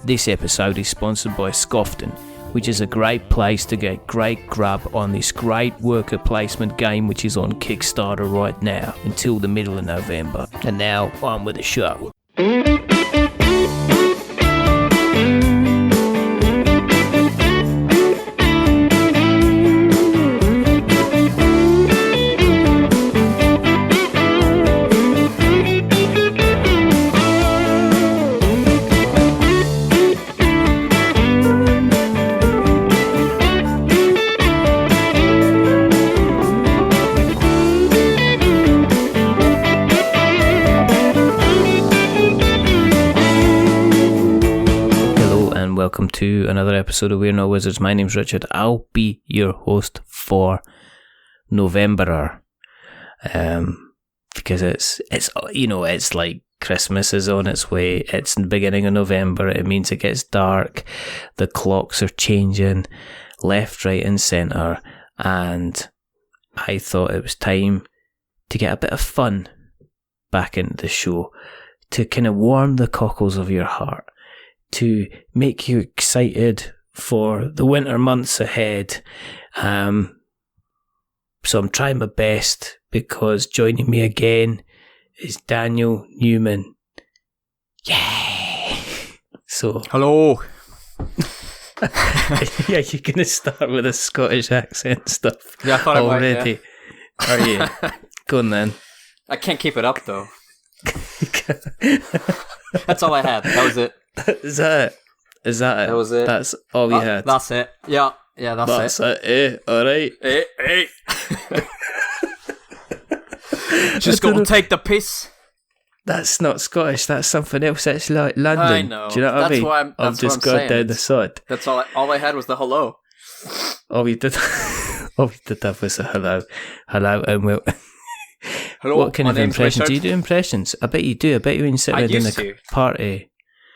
This episode is sponsored by Scofton, which is a great place to get great grub on this great worker placement game which is on Kickstarter right now until the middle of November. And now, on with the show. Welcome to another episode of We're Not Wizards. My name's Richard. I'll be your host for Novemberer. Because it's like Christmas is on its way. It's the beginning of November. It means it gets dark. The clocks are changing left, right and centre. And I thought it was time to get a bit of fun back into the show. To kind of warm the cockles of your heart. To make you excited for the winter months ahead. So I'm trying my best because joining me again is Daniel Newman. Yay! So hello. Yeah, you're going to start with a Scottish accent stuff. Yeah, I thought already. I might, yeah. Are you? Go on then. I can't keep it up though. That's all I had. That was it. Is that it? That was it. That's all we had. That's it. Yeah, that's it. Alright. Just go and take the piss. That's not Scottish, that's something else. That's like London. I know. Do you know what I mean? I've just got down the sod. That's all I had was the hello. All we did have was a hello. Hello and well. Hello, what kind of impressions? Do you do impressions? I bet you do. I bet you when you sit around in a party.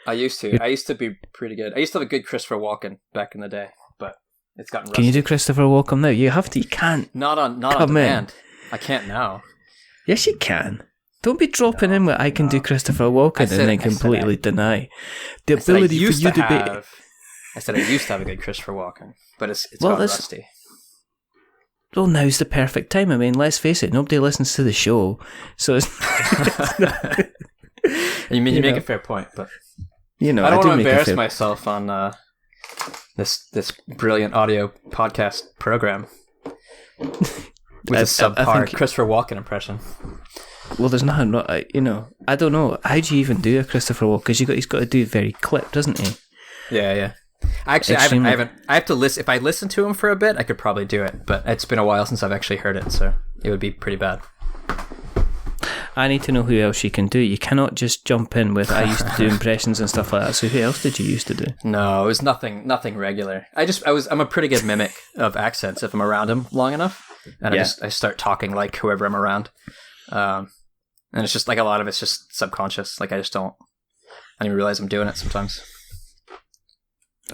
I used to. I used to be pretty good. I used to have a good Christopher Walken back in the day, but it's gotten rusty. Can you do Christopher Walken now? You have to. You can't. Not on demand. I can't now. Yes, you can. Don't be dropping in with I can do Christopher Walken and then completely deny the ability for you to be. I said I used to have a good Christopher Walken, but it's gotten rusty. Well, now's the perfect time. I mean, let's face it, nobody listens to the show, so it's you make a fair point, but I don't want to embarrass myself on this brilliant audio podcast program with a subpar Christopher Walken impression. Well, there's nothing. I don't know. How do you even do a Christopher Walken? Because he's got to do it very clipped, doesn't he? Yeah. Actually, I haven't. I have to listen. If I listen to him for a bit, I could probably do it. But it's been a while since I've actually heard it, so it would be pretty bad. I need to know who else you can do. You cannot just jump in with I used to do impressions and stuff like that. So who else did you used to do? No, it was nothing regular. I'm a pretty good mimic of accents if I'm around him long enough, and I start talking like whoever I'm around. And it's just like a lot of it's just subconscious. Like I don't even realize I'm doing it sometimes.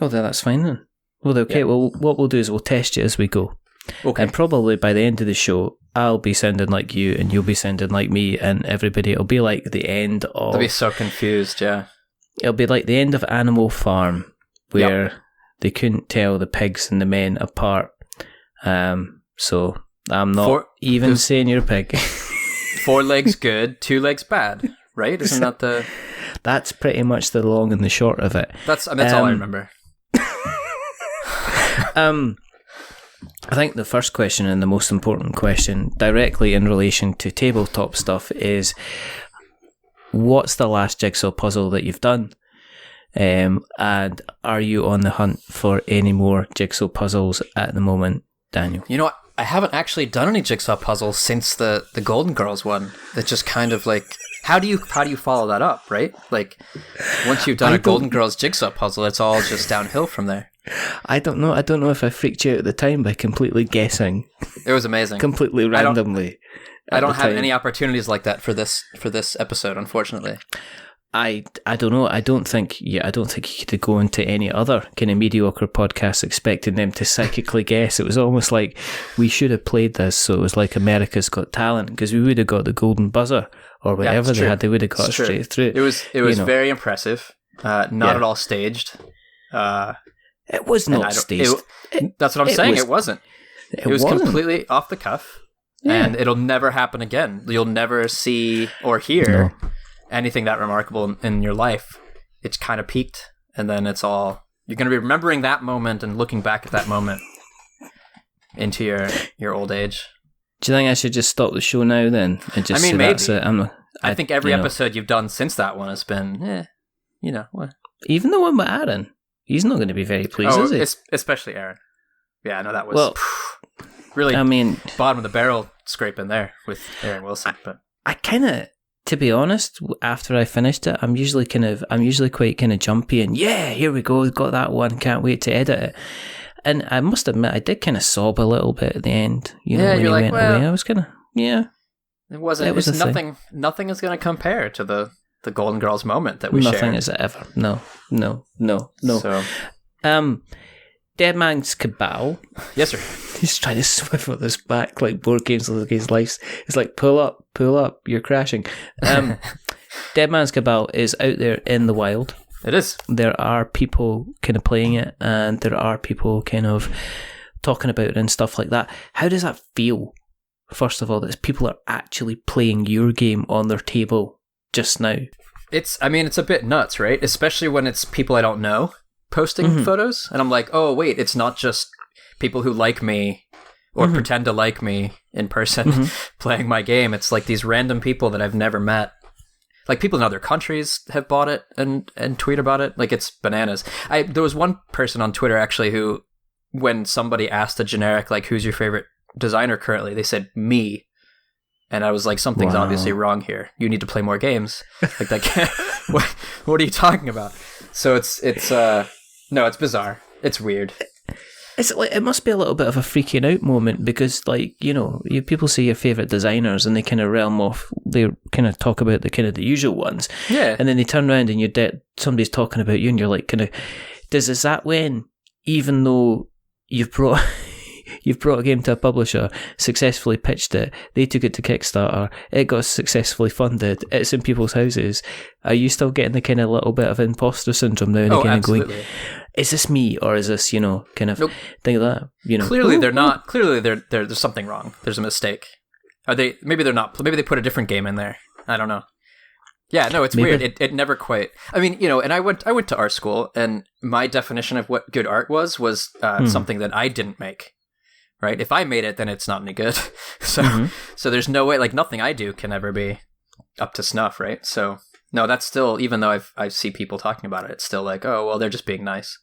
Oh, that's fine then. Well, okay. Yeah. Well, what we'll do is we'll test you as we go. Okay. And probably by the end of the show, I'll be sounding like you and you'll be sounding like me and everybody. It'll be like the end of... They'll be so confused, yeah. It'll be like the end of Animal Farm where they couldn't tell the pigs and the men apart. So I'm not saying you're a pig. 4 legs good, 2 legs bad, right? Isn't that the... That's pretty much the long and the short of it. That's all I remember. I think the first question and the most important question directly in relation to tabletop stuff is what's the last jigsaw puzzle that you've done? And are you on the hunt for any more jigsaw puzzles at the moment, Daniel? You know what? I haven't actually done any jigsaw puzzles since the Golden Girls one. That just kind of like... How do you follow that up, right? Like, once you've done a Golden Girls jigsaw puzzle, it's all just downhill from there. I don't know. I don't know if I freaked you out at the time by completely guessing. It was amazing. Completely randomly. I don't have any opportunities like that for this episode, unfortunately. I don't know. I don't think you could go into any other kind of mediocre podcast expecting them to psychically guess. It was almost like we should have played this, so it was like America's Got Talent, because we would have got the golden buzzer or whatever they had. They would have got it straight through. It was very impressive. not at all staged. It was not staged. That's what I'm saying. It wasn't. It was completely off the cuff, and it'll never happen again. You'll never see or hear anything that remarkable in your life. It's kind of peaked, and then it's all... You're going to be remembering that moment and looking back at that moment into your old age. Do you think I should just stop the show now then? And just say maybe. That's it? I think every episode you've done since that one has been, what? Even the one with Aaron, he's not going to be very pleased, is he? Especially Aaron. Yeah, I know that was really bottom of the barrel scraping there with Aaron Wilson. But I kind of, to be honest, after I finished it, I'm usually quite kind of jumpy and here we go, got that one, can't wait to edit it. And I must admit, I did kind of sob a little bit at the end. When he went away. I was kind of, It wasn't. It was nothing. Nothing is going to compare to the Golden Girls moment that we shared. Nothing is ever. No. So, Dead Man's Cabal. Yes, sir. He's trying to swivel this back like board games like his life. It's like pull up, you're crashing. Dead Man's Cabal is out there in the wild. It is. There are people kind of playing it, and there are people kind of talking about it and stuff like that. How does that feel? First of all, that people are actually playing your game on their table just now. It's a bit nuts, right? Especially when it's people I don't know posting photos, and I'm like, oh wait, it's not just people who like me or pretend to like me in person playing my game. It's like these random people that I've never met. Like people in other countries have bought it and tweet about it. Like it's bananas. There was one person on Twitter actually who, when somebody asked a generic like, who's your favorite designer currently, they said me. And I was like, something's obviously wrong here. You need to play more games. Like that. What are you talking about? So it's bizarre. It's weird. It's like, it must be a little bit of a freaking out moment because, like, people say your favorite designers and they kind of they kind of talk about the usual ones. Yeah. And then they turn around and somebody's talking about you and you're like, is that when, even though you've brought a game to a publisher, successfully pitched it, they took it to Kickstarter, it got successfully funded, it's in people's houses, are you still getting the kind of little bit of imposter syndrome now and again and going, is this me or is this, kind of thing like that? Clearly they're not. Clearly there's something wrong. There's a mistake. Are they? Maybe they're not. Maybe they put a different game in there. I don't know. Yeah, no, it's weird. It never quite. I mean, and I went to art school, and my definition of what good art was something that I didn't make. Right? If I made it, then it's not any good. So there's no way. Like nothing I do can ever be up to snuff. Right? So. No, that's still, even though I see people talking about it, it's still like, oh, well, they're just being nice.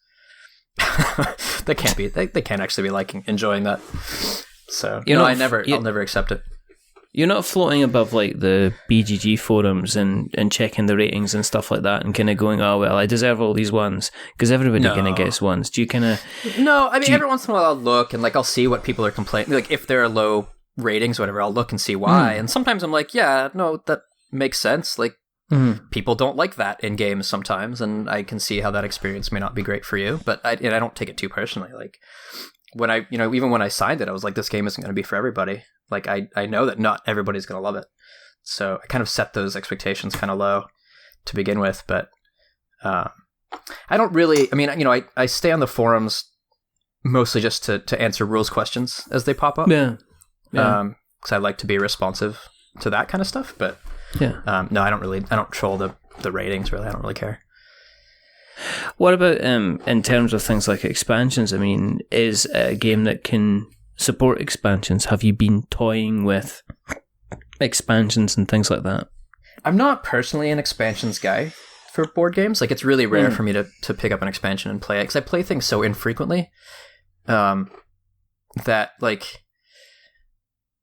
They can't be. They can't actually be enjoying that. So I'll never accept it. You're not floating above like the BGG forums and checking the ratings and stuff like that and kind of going, oh well, I deserve all these ones because everybody kind of gets ones. Do you kind of? No, I mean every once in a while I'll look and like I'll see what people are complaining. Like if there are low ratings, whatever, I'll look and see why. And sometimes I'm like, yeah, no, that makes sense. Like. People don't like that in games sometimes, and I can see how that experience may not be great for you. But I don't take it too personally. Like when I, even when I signed it, I was like, this game isn't going to be for everybody. Like I know that not everybody's going to love it, so I kind of set those expectations kind of low to begin with. But I don't really. I mean, I stay on the forums mostly just to answer rules questions as they pop up. Yeah. Because I like to be responsive to that kind of stuff, but. Yeah. No, I don't troll the ratings really. I don't really care. What about in terms of things like expansions? I mean, is it a game that can support expansions? Have you been toying with expansions and things like that? I'm not personally an expansions guy for board games. Like it's really rare for me to pick up an expansion and play it because I play things so infrequently that like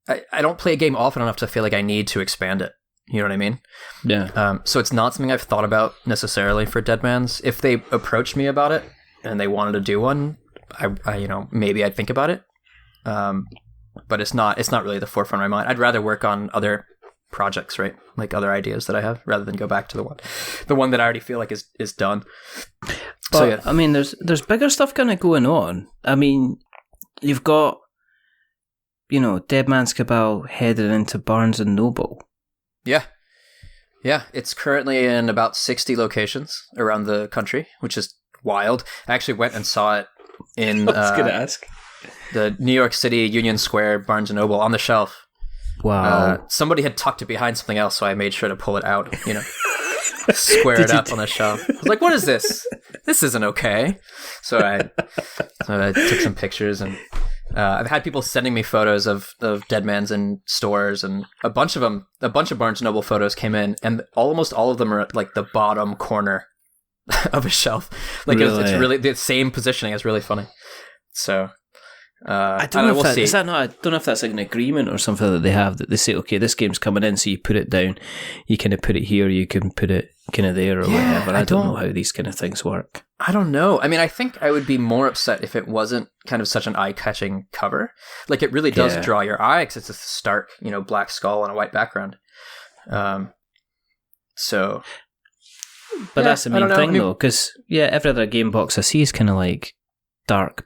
I don't play a game often enough to feel like I need to expand it. You know what I mean? Yeah. So it's not something I've thought about necessarily for Dead Man's. If they approached me about it and they wanted to do one, I maybe I'd think about it. But it's not really the forefront of my mind. I'd rather work on other projects, right? Like other ideas that I have, rather than go back to the one that I already feel like is done. But so, yeah. I mean, there's bigger stuff kind of going on. I mean, you've got, Dead Man's Cabal headed into Barnes and Noble. Yeah. Yeah, it's currently in about 60 locations around the country, which is wild. I actually went and saw it in I was going to ask. the New York City Union Square Barnes & Noble on the shelf. Wow. Somebody had tucked it behind something else, so I made sure to pull it out, square it up on the shelf. I was like, what is this? This isn't okay. So I took some pictures, and I've had people sending me photos of Deadmans in stores, and a bunch of Barnes & Noble photos came in, and almost all of them are at like the bottom corner of a shelf. Like really? It's really the same positioning. It's really funny. So I don't know if that's like an agreement or something that they have, that they say, okay, this game's coming in, so you put it down, you kind of put it here, you can put it kind of there or whatever. I don't know how these kind of things work. I don't know. I mean, I think I would be more upset if it wasn't kind of such an eye-catching cover. Like, it really does draw your eye, because it's a stark, black skull on a white background. So, but that's the main thing, though, because every other game box I see is kind of like dark,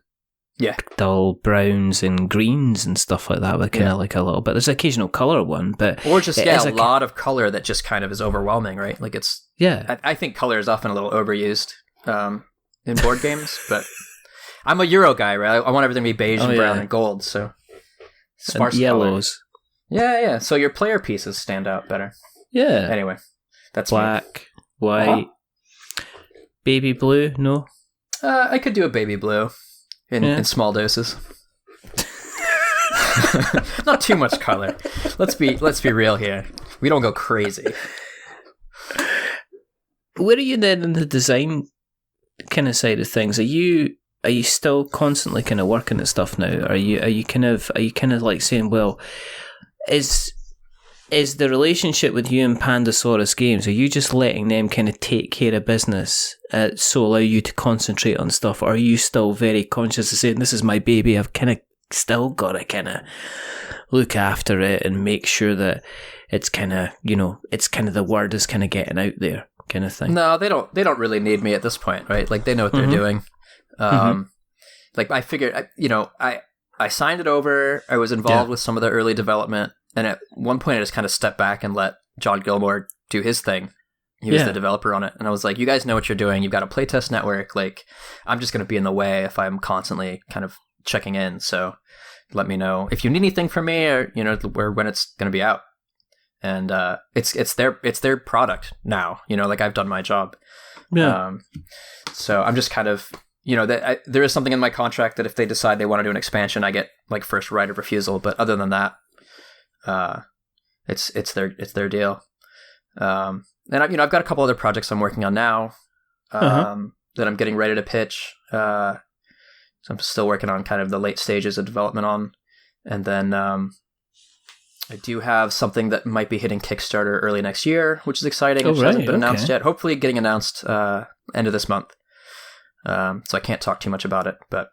dull browns and greens and stuff like that, with kind of like a little bit. There's an occasional color one, but or just a lot of color that just kind of is overwhelming, right? Like it's I think color is often a little overused in board games, but I'm a Euro guy, right? I want everything to be beige and brown and gold, so sparse and yellows. Color. Yeah. So your player pieces stand out better. Yeah. Anyway, that's black, white, baby blue. No, I could do a baby blue. In small doses. Not too much color. Let's be real here. We don't go crazy. Where are you then in the design kind of side of things? Are you still constantly kind of working at stuff now? Are you kind of like saying, well, is the relationship with you and Pandasaurus Games, are you just letting them kind of take care of business so allow you to concentrate on stuff? Or are you still very conscious of saying, this is my baby, I've kind of still got to kind of look after it and make sure that it's kind of, it's kind of the word is kind of getting out there kind of thing? No, they don't really need me at this point, right? Like, they know what they're doing. Like, I figured, I signed it over, I was involved with some of the early development. And at one point, I just kind of stepped back and let John Gilmore do his thing. He was the developer on it. And I was like, you guys know what you're doing. You've got a playtest network. Like, I'm just going to be in the way if I'm constantly kind of checking in. So let me know if you need anything from me, or, when it's going to be out. And it's their product now. Like, I've done my job. Yeah. So I'm just kind of, there is something in my contract that if they decide they want to do an expansion, I get like first right of refusal. But other than that, it's their deal. And I've got a couple other projects I'm working on now, that I'm getting ready to pitch. So I'm still working on kind of the late stages of development on. And then, I do have something that might be hitting Kickstarter early next year, which is exciting. It hasn't been announced yet. Hopefully getting announced, end of this month. So I can't talk too much about it, but.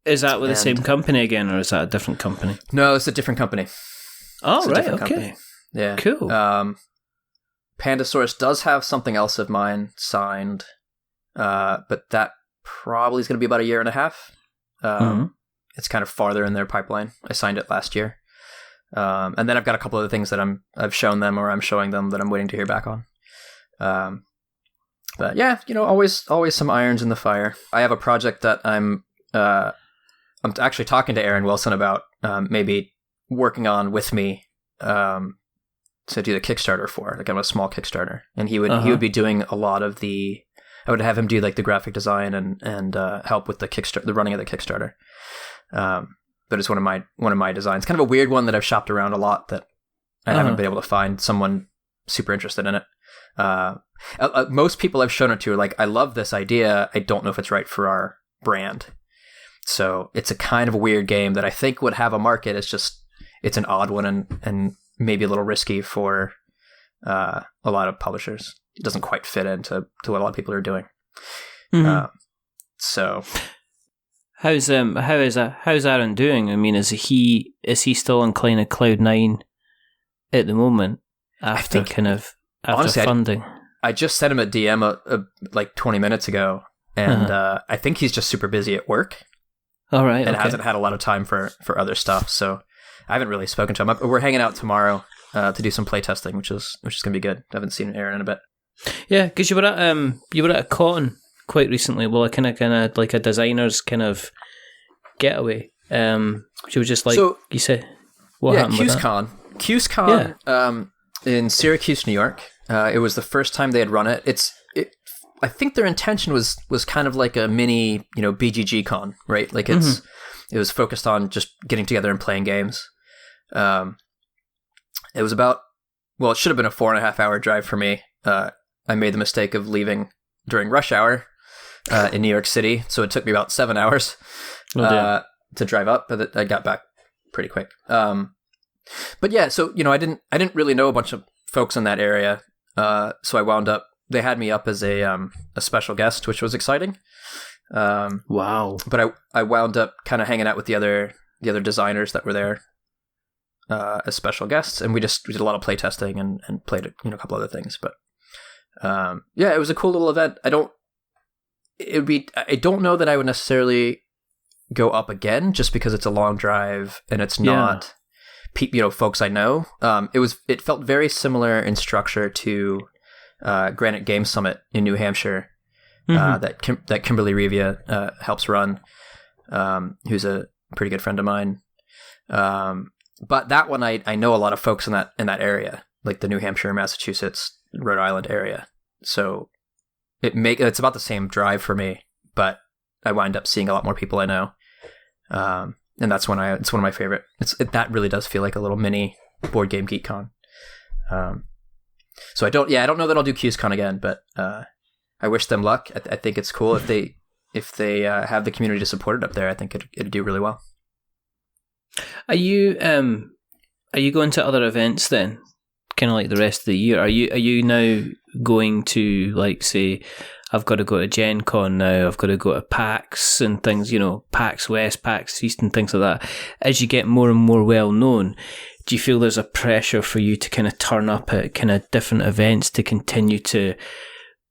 Is that with the same company again, or is that a different company? No, it's a different company. Oh, right, okay. Company. Yeah. Cool. Pandasaurus does have something else of mine signed, but that probably is going to be about a year and a half. It's kind of farther in their pipeline. I signed it last year. And then I've got a couple other things that I've shown them, or I'm showing them, that I'm waiting to hear back on. But yeah, always some irons in the fire. I have a project that I'm actually talking to Aaron Wilson about, maybe working on with me, to do the Kickstarter for, like, I'm a small Kickstarter, and he would be doing a lot of I would have him do like the graphic design and help with the running of the Kickstarter. But it's one of my designs, kind of a weird one that I've shopped around a lot, that I haven't been able to find someone super interested in it. Most people I've shown it to are like, I love this idea, I don't know if it's right for our brand. So it's a kind of a weird game that I think would have a market. It's an odd one, and maybe a little risky for a lot of publishers. It doesn't quite fit into what a lot of people are doing. So how is Aaron doing? I mean, is he still on kind of cloud nine at the moment after honestly, funding? I just sent him a DM like 20 minutes ago, and I think he's just super busy at work. All right, and hasn't had a lot of time for other stuff. So I haven't really spoken to him. We're hanging out tomorrow to do some playtesting, which is gonna be good. I haven't seen Aaron in a bit. Yeah, because you were at a con quite recently. Well, a kind of like a designer's kind of getaway. She was just like, so, you said, what happened with that? QSCon in Syracuse, New York. It was the first time they had run it. I think their intention was kind of like a mini, BGG con, right? Like it was focused on just getting together and playing games. It was it should have been a 4.5 hour drive for me. I made the mistake of leaving during rush hour in New York City, so it took me about 7 hours to drive up, but I got back pretty quick. But yeah, so I didn't really know a bunch of folks in that area, so they had me up as a special guest, which was exciting. Wow! But I wound up kind of hanging out with the other designers that were there as special guests, and we did a lot of playtesting and played a couple other things. But it was a cool little event. I don't know that I would necessarily go up again, just because it's a long drive and it's not folks I know. It felt very similar in structure to Granite Game Summit in New Hampshire that Kimberly Revia helps run, who's a pretty good friend of mine. But that one I know a lot of folks in that area, like the New Hampshire, Massachusetts, Rhode Island area. So it's about the same drive for me, but I wind up seeing a lot more people I know. And it's one of my favorite. That really does feel like a little mini Board Game Geek Con. So I don't know that I'll do QSCon again, but I wish them luck. I think it's cool if they have the community to support it up there. I think it'd do really well. Are you going to other events then? Kind of like the rest of the year. Are you now going to, like, say, I've got to go to Gen Con now, I've got to go to PAX and things, PAX West, PAX East and things like that. As you get more and more well known, do you feel there's a pressure for you to kind of turn up at kind of different events to continue to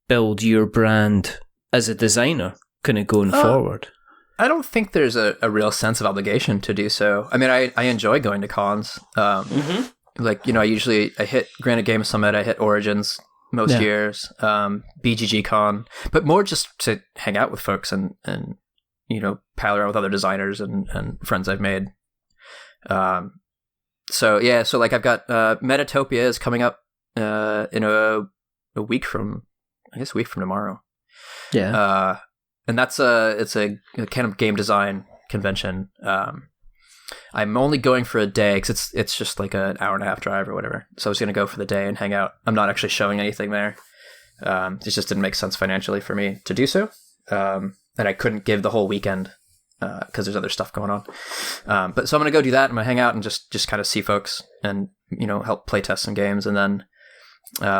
build your brand as a designer kind of going forward? I don't think there's a real sense of obligation to do so. I mean, I enjoy going to cons. Like, I hit Granite Game Summit, I hit Origins most years, BGG Con, but more just to hang out with folks and pal around with other designers and friends I've made. So like I've got Metatopia is coming up in a week from tomorrow. Yeah. And it's a kind of game design convention. I'm only going for a day because it's just like an hour and a half drive or whatever. So I was going to go for the day and hang out. I'm not actually showing anything there. It just didn't make sense financially for me to do so. And I couldn't give the whole weekend because there's other stuff going on. But so I'm going to go do that. I'm going to hang out and just kind of see folks and, help play test some games. And then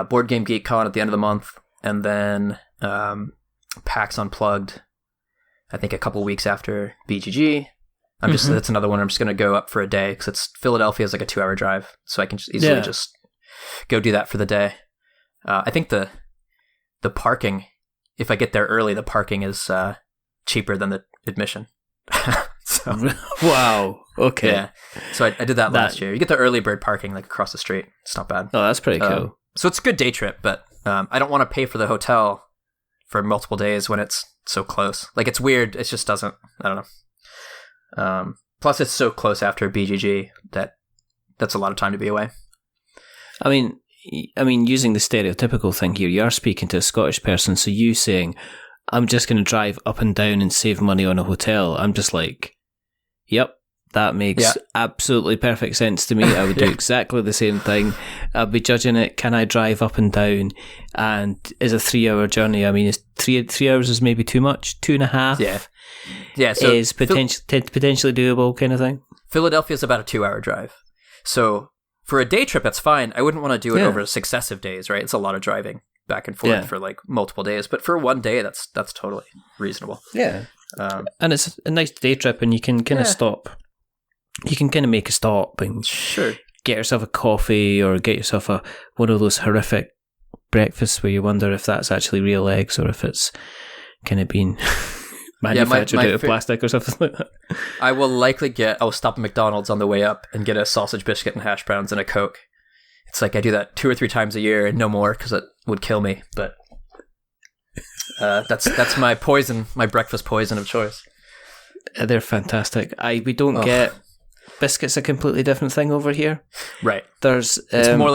Board Game Geek Con at the end of the month. And then PAX Unplugged, I think a couple weeks after BGG. That's another one I'm just going to go up for a day because Philadelphia is like a 2-hour drive. So I can just easily just go do that for the day. I think the parking, if I get there early, the parking is cheaper than the admission. So, wow. Okay. Yeah. So I did that last year. You get the early bird parking like across the street. It's not bad. Oh, that's pretty cool. So it's a good day trip, but I don't want to pay for the hotel for multiple days when it's so close. Like, it's weird. It just doesn't. I don't know. Plus, it's so close after BGG that's a lot of time to be away. I mean, using the stereotypical thing here, you are speaking to a Scottish person, so you saying, I'm just going to drive up and down and save money on a hotel. I'm just like, yep, that makes absolutely perfect sense to me. I would do exactly the same thing. I'd be judging it. Can I drive up and down? And is a 3-hour journey? I mean, is 3 hours is maybe too much? 2.5? Yeah. So is potentially doable kind of thing. Philadelphia is about a 2-hour drive. So for a day trip, that's fine. I wouldn't want to do it over successive days, right? It's a lot of driving back and forth for like multiple days. But for one day, that's totally reasonable. Yeah. And it's a nice day trip, and you can kind of stop. You can kind of make a stop and get yourself a coffee or get yourself one of those horrific breakfasts where you wonder if that's actually real eggs or if it's kind of been manufactured out of plastic or something like that. I'll stop at McDonald's on the way up and get a sausage biscuit and hash browns and a Coke It's like I do that 2 or 3 times a year and no more because it would kill me. But that's my poison, my breakfast poison of choice. They're fantastic. We don't get biscuits, a completely different thing over here. Right. It's more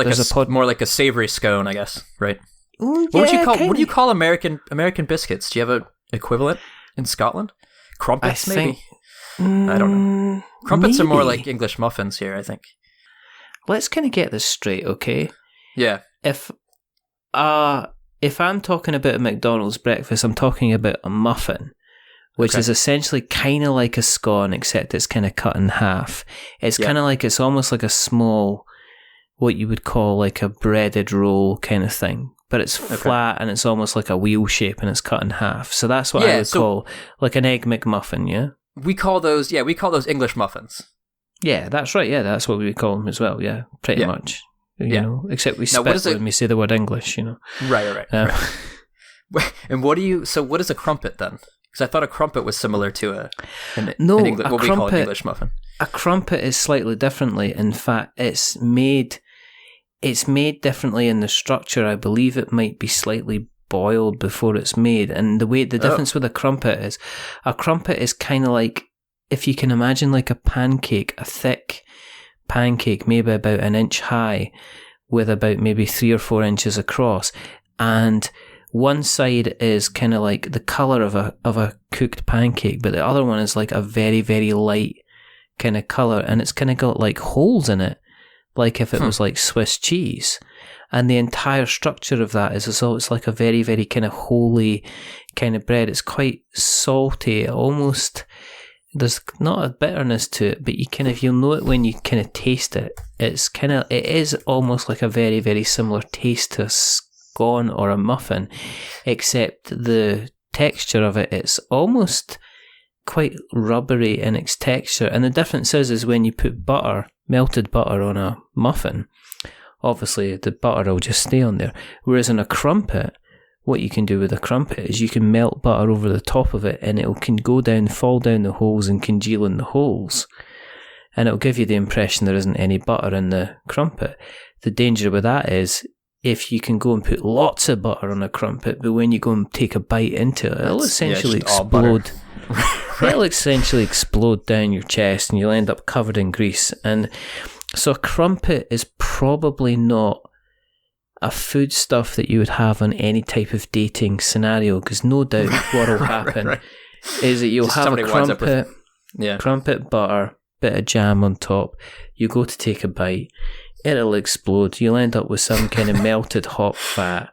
like a savory scone, I guess. Right. Ooh, What do you call American biscuits? Do you have an equivalent in Scotland? Crumpets, maybe. I don't know. Crumpets are more like English muffins here, I think. Let's kind of get this straight, okay? Yeah. If I'm talking about a McDonald's breakfast, I'm talking about a muffin, which is essentially kind of like a scone, except it's kind of cut in half. It's kind of like, it's almost like a small, what you would call like a breaded roll kind of thing. But it's flat and it's almost like a wheel shape and it's cut in half. So that's what I would call like an Egg McMuffin, yeah? We call those English muffins. Yeah, that's right. Yeah, that's what we call them as well. Yeah, pretty much. You know, except we spit when we say the word English, you know. Right. And what is a crumpet then? Because I thought a crumpet was similar to we call an English muffin. A crumpet is slightly differently. In fact, it's made differently in the structure. I believe it might be slightly boiled before it's made. And the difference with a crumpet is kind of like, if you can imagine like a pancake, a thick pancake, maybe about an inch high, with about maybe 3 or 4 inches across, and one side is kind of like the colour of a cooked pancake, but the other one is like a very, very light kind of colour, and it's kind of got like holes in it, like if it was like Swiss cheese. And the entire structure of that is it's like a very, very kind of holy kind of bread. It's quite salty, almost. There's not a bitterness to it, but you'll know it when you kind of taste it. It is almost like a very, very similar taste to a scone or a muffin, except the texture of it's almost quite rubbery in its texture. And the difference is when you put melted butter on a muffin, obviously the butter will just stay on there. Whereas in a crumpet, what you can do with a crumpet is you can melt butter over the top of it, and it can fall down the holes and congeal in the holes. And it'll give you the impression there isn't any butter in the crumpet. The danger with that is if you can go and put lots of butter on a crumpet, but when you go and take a bite into it, it'll essentially explode. It'll essentially explode down your chest and you'll end up covered in grease. And so a crumpet is probably not a foodstuff that you would have on any type of dating scenario, because no doubt what will happen is that you'll have a crumpet butter, bit of jam on top, you go to take a bite, it'll explode, you'll end up with some kind of melted hot fat,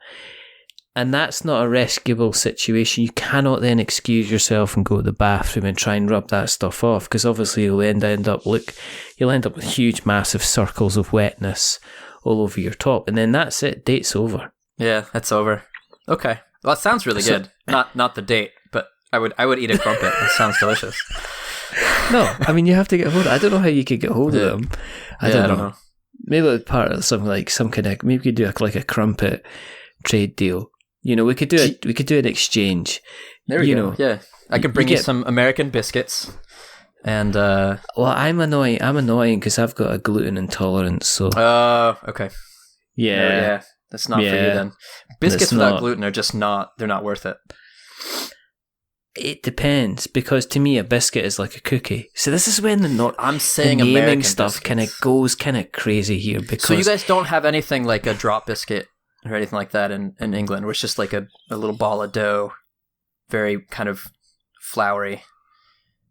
and that's not a rescuable situation. You cannot then excuse yourself and go to the bathroom and try and rub that stuff off, because obviously you'll end up with huge massive circles of wetness all over your top, and then that's it. Date's over. Yeah, that's over. Okay, well, that sounds really good. Not the date, but I would eat a crumpet. That sounds delicious. No, I mean you have to get hold. I don't know how you could get hold of them. I don't know. Maybe it's part of maybe we could do like a crumpet trade deal. You know, we could do an exchange. There we go. Yeah, I could bring you some American biscuits. And well, I'm annoying because I've got a gluten intolerance. So okay, yeah, that's not for you then. Biscuits without gluten are just not. They're not worth it. It depends, because to me a biscuit is like a cookie. So this is when I'm saying the naming American stuff kind of goes crazy here. Because so you guys don't have anything like a drop biscuit or anything like that in England, where it's just like a little ball of dough, very kind of floury.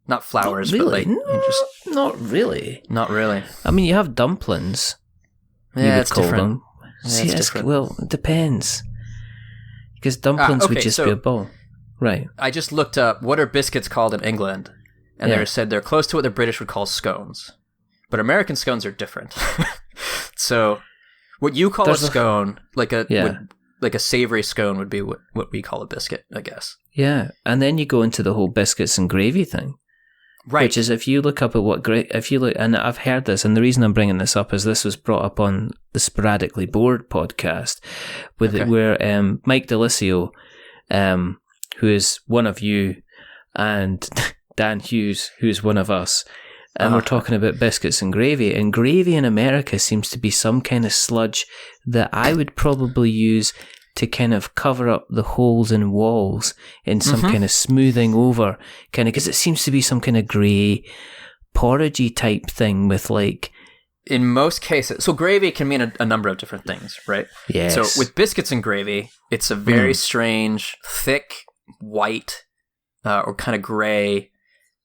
Not flowers, not really. But like not really. Not really. I mean, you have dumplings. Yeah, it's different. See, different. Well, it depends. Because dumplings would just be a ball. Right. I just looked up what are biscuits called in England, and they said they're close to what the British would call scones. But American scones are different. So what you call a scone, like a savory scone would be what we call a biscuit, I guess. Yeah. And then you go into the whole biscuits and gravy thing. Right. Which is, if you look up at and I've heard this, and the reason I'm bringing this up is this was brought up on the Sporadically Bored podcast where Mike DeLisio, who is one of you, and Dan Hughes, who's one of us, and we're talking about biscuits and gravy in America seems to be some kind of sludge that I would probably use to kind of cover up the holes in walls in some kind of smoothing over, kind of, because it seems to be some kind of grey porridgey type thing with like... In most cases, so gravy can mean a number of different things, right? Yes. So with biscuits and gravy, it's a very strange, thick, white, or kind of gray,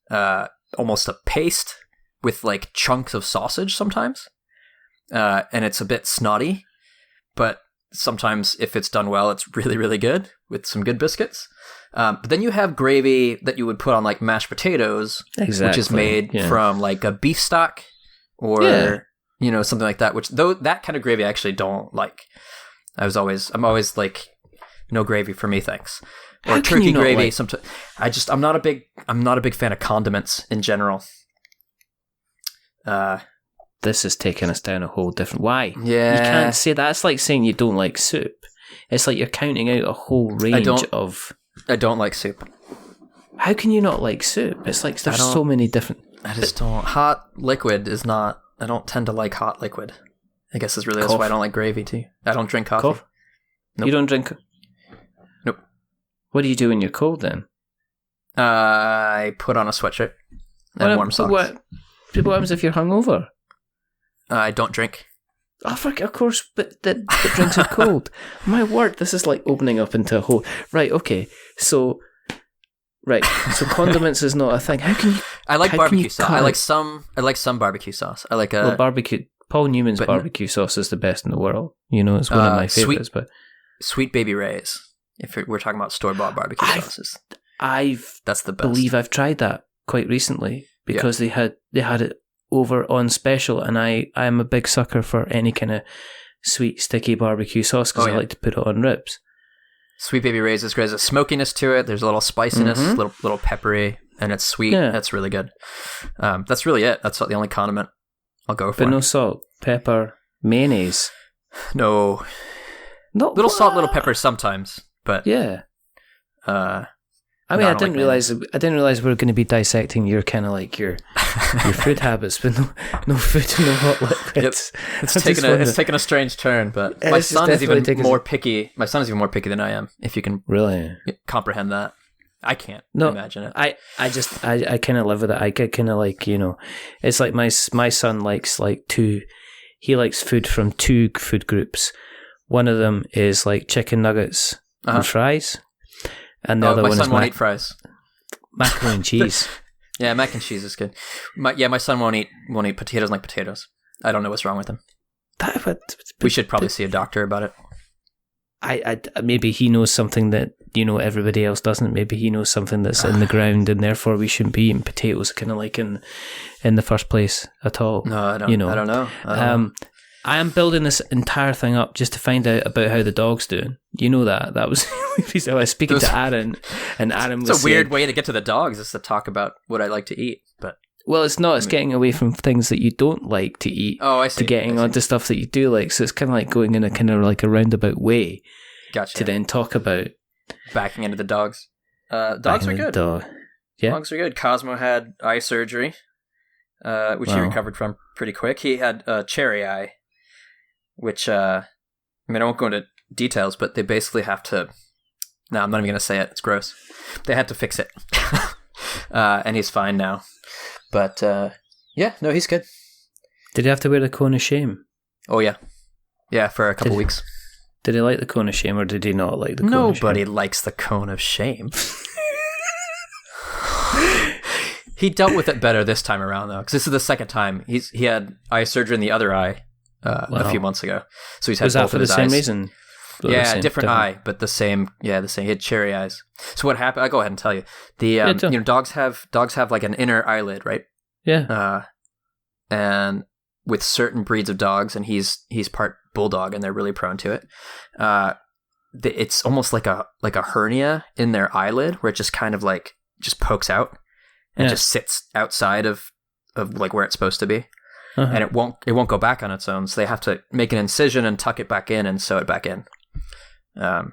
almost a paste with like chunks of sausage sometimes. And it's a bit snotty, but sometimes if it's done well, it's really, really good with some good biscuits. But then you have gravy that you would put on like mashed potatoes, which is made from like a beef stock or, something like that, which though that kind of gravy I actually don't like. I'm always like, no gravy for me, thanks. Or turkey gravy. Sometimes I'm not a big fan of condiments in general. This is taking us down a whole different... Why? Yeah. You can't say that. It's like saying you don't like soup. It's like you're counting out a whole range of... I don't like soup. How can you not like soup? It's like there's so many different... I just don't... Hot liquid is not... I don't tend to like hot liquid. I guess that's why I don't like gravy too. I don't drink coffee. Cough? Nope. You don't drink... Nope. What do you do when you're cold then? I put on a sweatshirt and warm socks. What happens if you're hungover? I don't drink. Oh, of course, but the drinks are cold. My word, this is like opening up into a whole... Right, okay. So condiments is not a thing. How can you... I like barbecue sauce. I like some barbecue sauce. I like barbecue... Paul Newman's barbecue sauce is the best in the world. It's one of my favorites. But Sweet Baby Ray's. If we're talking about store-bought barbecue sauces. That's the best. I believe I've tried that quite recently because they had it over on special, and I am a big sucker for any kind of sweet, sticky barbecue sauce because I like to put it on ribs. Sweet Baby Ray's is great. There's a smokiness to it. There's a little spiciness, little peppery, and it's sweet. Yeah. That's really good. That's really it. That's the only condiment I'll go for. But no salt, pepper, mayonnaise. No. Little salt, little pepper sometimes, but yeah. I didn't realize we were going to be dissecting your kind of like your food habits, but no food and no hot liquids. Yep. It's taken a strange turn, but my son is even more picky. My son is even more picky than I am. If you can really comprehend that, I can't imagine it. I kind of live with it. I get kind of like it's like my son likes he likes food from two food groups. One of them is like chicken nuggets and fries. And the other one is... My son won't eat fries. Macaroni and cheese. Yeah, mac and cheese is good. My son won't eat potatoes like potatoes. I don't know what's wrong with him. We should probably see a doctor about it. Maybe he knows something that everybody else doesn't. Maybe he knows something that's in the ground, and therefore we shouldn't be eating potatoes kind of like in the first place at all. No, I don't. I don't know. I am building this entire thing up just to find out about how the dog's doing. You know that was I was speaking to Aaron, and Aaron was It's a weird way to get to the dogs is to talk about what I like to eat, but well, it's not. It's getting away from things that you don't like to eat. Oh, I see. To getting onto stuff that you do like. So it's kind of like going in a kind of like a roundabout way. Gotcha. To then talk about backing into the dogs. Dogs are good. Dogs are good. Cosmo had eye surgery, which he recovered from pretty quick. He had cherry eye, which I won't go into details, but they basically have to... No, I'm not even going to say it. It's gross. They had to fix it. And he's fine now. But, he's good. Did he have to wear the cone of shame? Oh, yeah. Yeah, for a couple weeks. Did he like the cone of shame, or did he not like the cone of shame? Nobody likes the cone of shame. He dealt with it better this time around, though, because this is the second time. He had eye surgery in the other eye a few months ago. So he's had both of his eyes. Was that for the same reason? Yeah, different eye, but the same. Yeah, the same. He had cherry eyes. So what happened? I'll go ahead and tell you. Dogs have like an inner eyelid, right? Yeah. And with certain breeds of dogs, and he's part bulldog, and they're really prone to it. It's almost like a hernia in their eyelid, where it just kind of like just pokes out and just sits outside of like where it's supposed to be. Uh-huh. And it won't go back on its own, so they have to make an incision and tuck it back in and sew it back in. That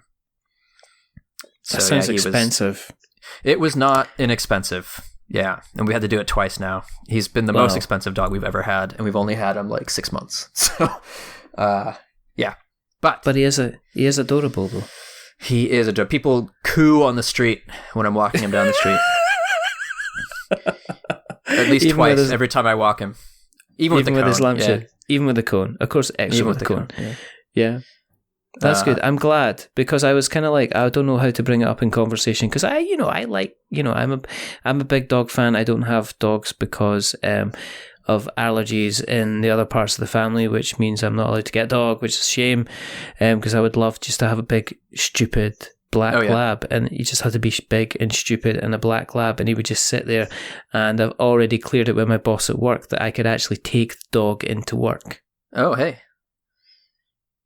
sounds expensive. It was not inexpensive. Yeah, and we had to do it twice now. He's been the most expensive dog we've ever had, and we've only had him like 6 months. So, yeah. But he is adorable, though. He is adorable. People coo on the street when I'm walking him down the street. At least twice every time I walk him. Even with his lampshade. Even with the cone. Of course, extra with the cone. Yeah. That's good. I'm glad, because I was kind of like, I don't know how to bring it up in conversation, because I'm a big dog fan. I don't have dogs because of allergies in the other parts of the family, which means I'm not allowed to get a dog, which is a shame, because I would love just to have a big, stupid black lab, and he just had to be big and stupid and a black lab, and he would just sit there. And I've already cleared it with my boss at work that I could actually take the dog into work. Oh, hey.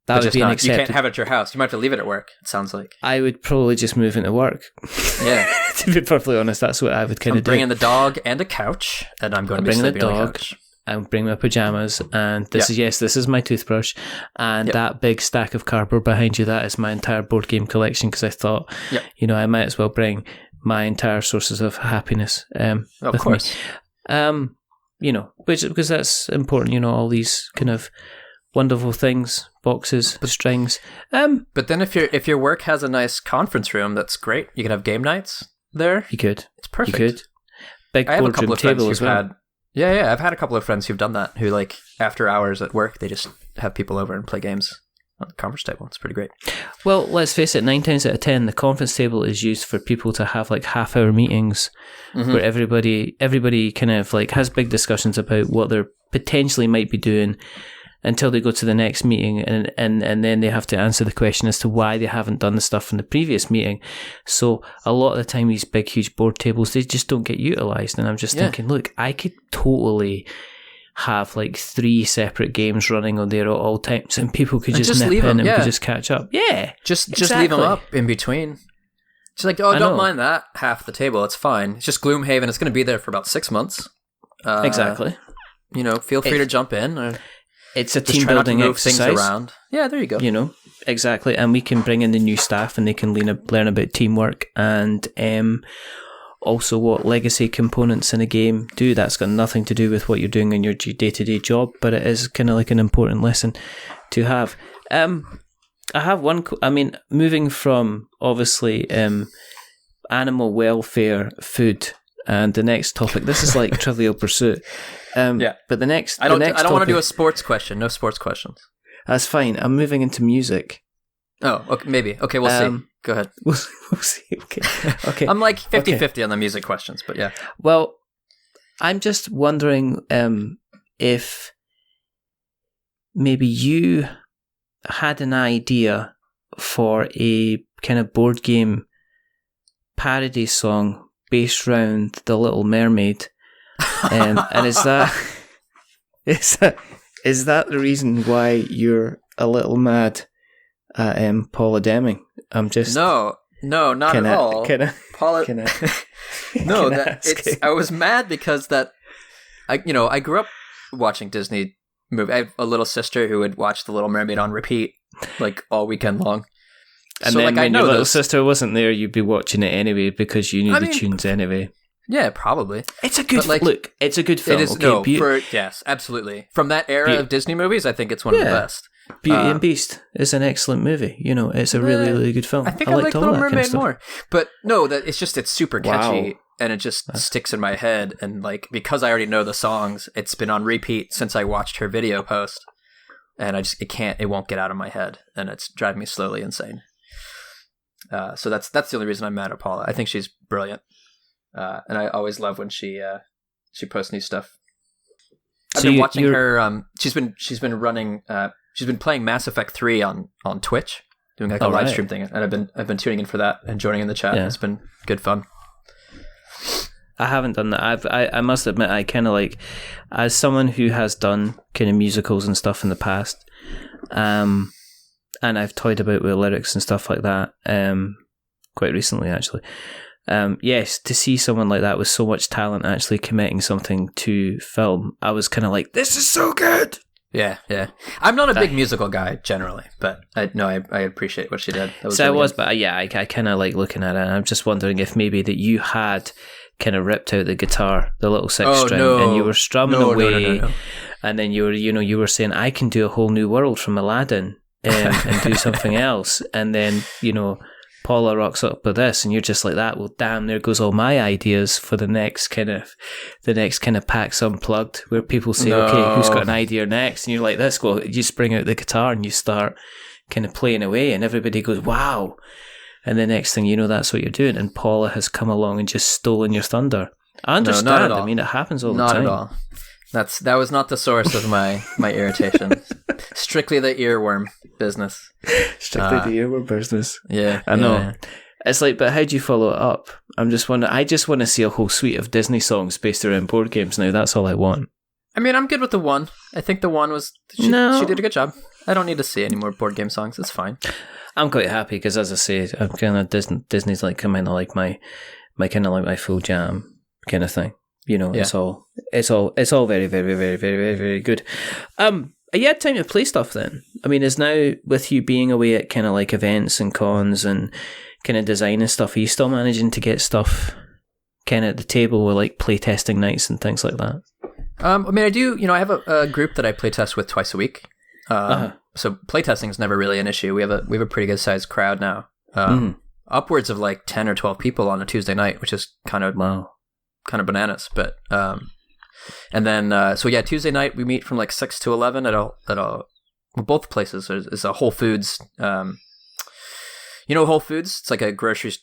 That would be an accepted. You can't have it at your house. You might have to leave it at work, it sounds like. I would probably just move into work. Yeah. To be perfectly honest, that's what I would kind of do. I'm bringing the dog and a couch, and I'm going to be sleeping on the couch. I'm bringing my pajamas, and this is my toothbrush, and that big stack of cardboard behind you, that is my entire board game collection, because I thought, I might as well bring my entire sources of happiness of course. Me. Because that's important, all these kind of wonderful things, boxes, strings. But then if your work has a nice conference room, that's great. You can have game nights there. You could. It's perfect. You could. Big boardroom table as well. I've had a couple of friends who've done that, who like after hours at work, they just have people over and play games on the conference table. It's pretty great. Well, let's face it, 9 times out of 10, the conference table is used for people to have like half-hour meetings where everybody kind of like has big discussions about what they potentially might be doing until they go to the next meeting, and then they have to answer the question as to why they haven't done the stuff from the previous meeting. So a lot of the time, these big, huge board tables, they just don't get utilised. And I'm just thinking, look, I could totally have like 3 separate games running on there at all times, and people could just nip in and we could just catch up. Yeah, just leave them up in between. It's like, don't mind that half the table. It's fine. It's just Gloomhaven. It's going to be there for about 6 months. Exactly. Feel free to jump in. Or it's a team building exercise. Things around. Yeah, there you go. Exactly. And we can bring in the new staff, and they can learn about teamwork and also what legacy components in a game do. That's got nothing to do with what you're doing in your day-to-day job, but it is kind of like an important lesson to have. I have one. Moving from obviously animal welfare, food, and the next topic. This is like Trivial Pursuit. But the next, I don't want to do a sports question. No sports questions. That's fine. I'm moving into music. Oh, okay, maybe. Okay, we'll see. Go ahead. We'll see. Okay. I'm like 50-50 on the music questions, but yeah. Well, I'm just wondering if maybe you had an idea for a kind of board game parody song based around The Little Mermaid. And is that the reason why you're a little mad at Paula Deming? I'm just no, not at all. Paula, no, I was mad because I grew up watching Disney movie. I have a little sister who would watch The Little Mermaid on repeat like all weekend long. And so, then when your little sister wasn't there, you'd be watching it anyway because you knew the tunes anyway. Yeah, probably. It's a good look. It's a good film. It is yes, absolutely. From that era of Disney movies, I think it's one of the best. Beauty and Beast is an excellent movie. It's a really, really good film. I think I like Little Mermaid more. But no, it's super catchy and it just sticks in my head. And like because I already know the songs, it's been on repeat since I watched her video post, and it won't get out of my head, and it's driving me slowly insane. So that's the only reason I'm mad at Paula. I think she's brilliant. And I always love when she posts new stuff. I've been watching her. She's been running. She's been playing Mass Effect 3 on Twitch, doing like a live stream thing, and I've been tuning in for that and joining in the chat. Yeah. It's been good fun. I haven't done that. I must admit, I kind of like, as someone who has done kind of musicals and stuff in the past, and I've toyed about with lyrics and stuff like that, quite recently actually. Yes, to see someone like that with so much talent actually committing something to film, I was kind of like, this is so good. Yeah. I'm not a big musical guy generally, but I appreciate what she did. I kind of like looking at it, and I'm just wondering if maybe that you had kind of ripped out the guitar, the little six string, no. and you were strumming away, No. and then you were saying, I can do a whole new world from Aladdin and do something else, and then Paula rocks up with this, and you're just like that. Well, damn, there goes all my ideas for the next kind of PAX Unplugged, where people say, okay, who's got an idea next? And you're like this. Well, you just bring out the guitar and you start kind of playing away, and everybody goes, wow. And the next thing you know, that's what you're doing. And Paula has come along and just stolen your thunder. I understand. No, not at all. I mean, it happens all the not time. Not at all. That was not the source of my irritation. Strictly the earworm business. Strictly the earworm business. Yeah, I know. Yeah. It's like, but how do you follow it up? I just want to see a whole suite of Disney songs based around board games now. That's all I want. I mean, I'm good with the one. I think the one was she did a good job. I don't need to see any more board game songs. It's fine. I'm quite happy because, as I say, I'm kind of Disney's like kind of like my kind of like my full jam kind of thing. It's all very, very, very, very, very, very good. You had time to play stuff then. I mean, is now with you being away at kind of like events and cons and kind of design and stuff, are you still managing to get stuff kind of at the table with like playtesting nights and things like that? I mean, I do. I have a group that I playtest with twice a week. So playtesting is never really an issue. We have a pretty good sized crowd now. Upwards of like 10 or 12 people on a Tuesday night, which is kind of bananas. But and then Tuesday night we meet from like 6 to 11 at both places. There's a Whole Foods. Whole Foods? It's like a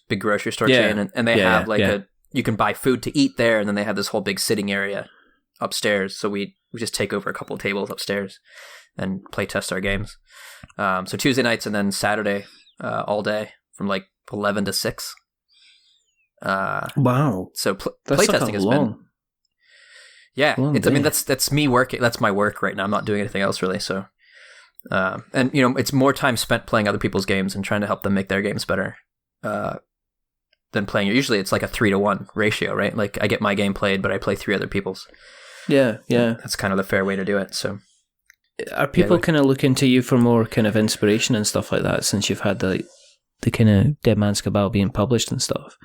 big grocery store chain, and they have you can buy food to eat there, and then they have this whole big sitting area upstairs. So we just take over a couple of tables upstairs and play test our games. So Tuesday nights, and then Saturday all day from like 11 to 6. Wow. So playtesting has been... Yeah, I mean, that's me working. That's my work right now. I'm not doing anything else really. So, and it's more time spent playing other people's games and trying to help them make their games better than playing. Usually it's like a 3-to-1 ratio, right? Like I get my game played, but I play 3 other people's. Yeah. That's kind of the fair way to do it. So, are people kind of looking to you for more kind of inspiration and stuff like that since you've had the kind of Dead Man's Cabal being published and stuff?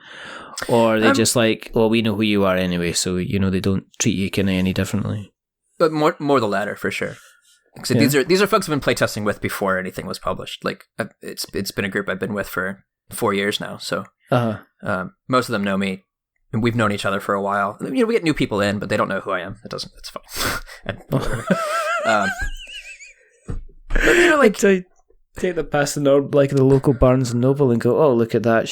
Or are they just like, well, we know who you are anyway, so they don't treat you kind of any differently? But more the latter for sure. So these are folks I've been playtesting with before anything was published. Like it's been a group I've been with for 4 years now. So most of them know me, and we've known each other for a while. We get new people in, but they don't know who I am. It's fine. And whatever. But like take the past the local Barnes and Noble and go, oh, look at that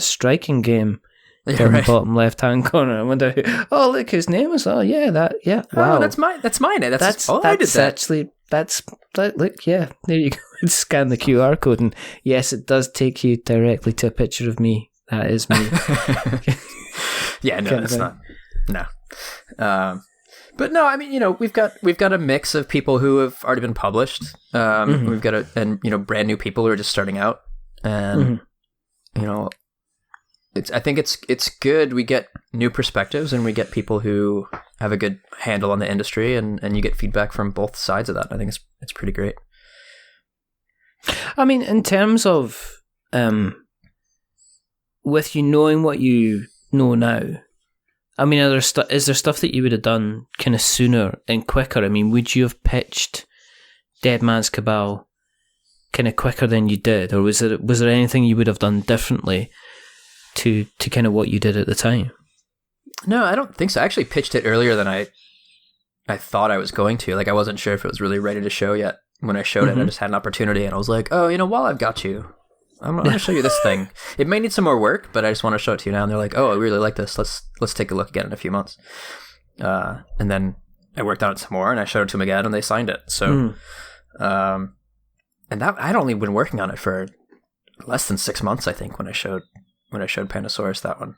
striking game down the bottom left hand corner. I wonder oh, look, his name is wow. Oh, that's mine. I did that. Actually look, yeah, there you go. Scan the QR code, and yes, it does take you directly to a picture of me. That is me. Yeah, no, that's not. No. But no, I mean, we've got a mix of people who have already been published. We've got brand new people who are just starting out, and I think it's good. We get new perspectives, and we get people who have a good handle on the industry, and you get feedback from both sides of that. I think it's pretty great. I mean, in terms of with you knowing what you know now. I mean, is there stuff that you would have done kind of sooner and quicker? I mean, would you have pitched Dead Man's Cabal kind of quicker than you did, or was there anything you would have done differently to kind of what you did at the time? No, I don't think so. I actually pitched it earlier than I thought I was going to. Like, I wasn't sure if it was really ready to show yet. When I showed it, I just had an opportunity, and I was like, oh, while I've got you, I'm going to show you this thing. It may need some more work, but I just want to show it to you now. And they're like, oh, I really like this. Let's take a look again in a few months. And then I worked on it some more, and I showed it to them again, and they signed it. So, and that I'd only been working on it for less than 6 months, I think, when I showed Pandasaurus that one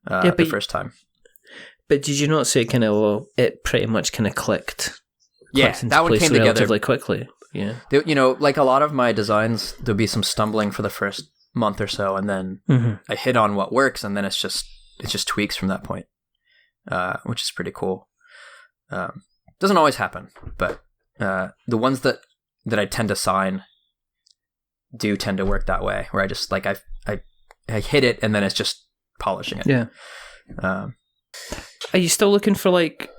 the first time. But did you not say kind of it pretty much kind of clicked? Yeah, that one came together relatively quickly. Yeah, like a lot of my designs, there'll be some stumbling for the first month or so, and then I hit on what works, and then it's just tweaks from that point, which is pretty cool. Doesn't always happen, but the ones that I tend to sign do tend to work that way, where I just like I hit it, and then it's just polishing it. Yeah. Are you still looking for like?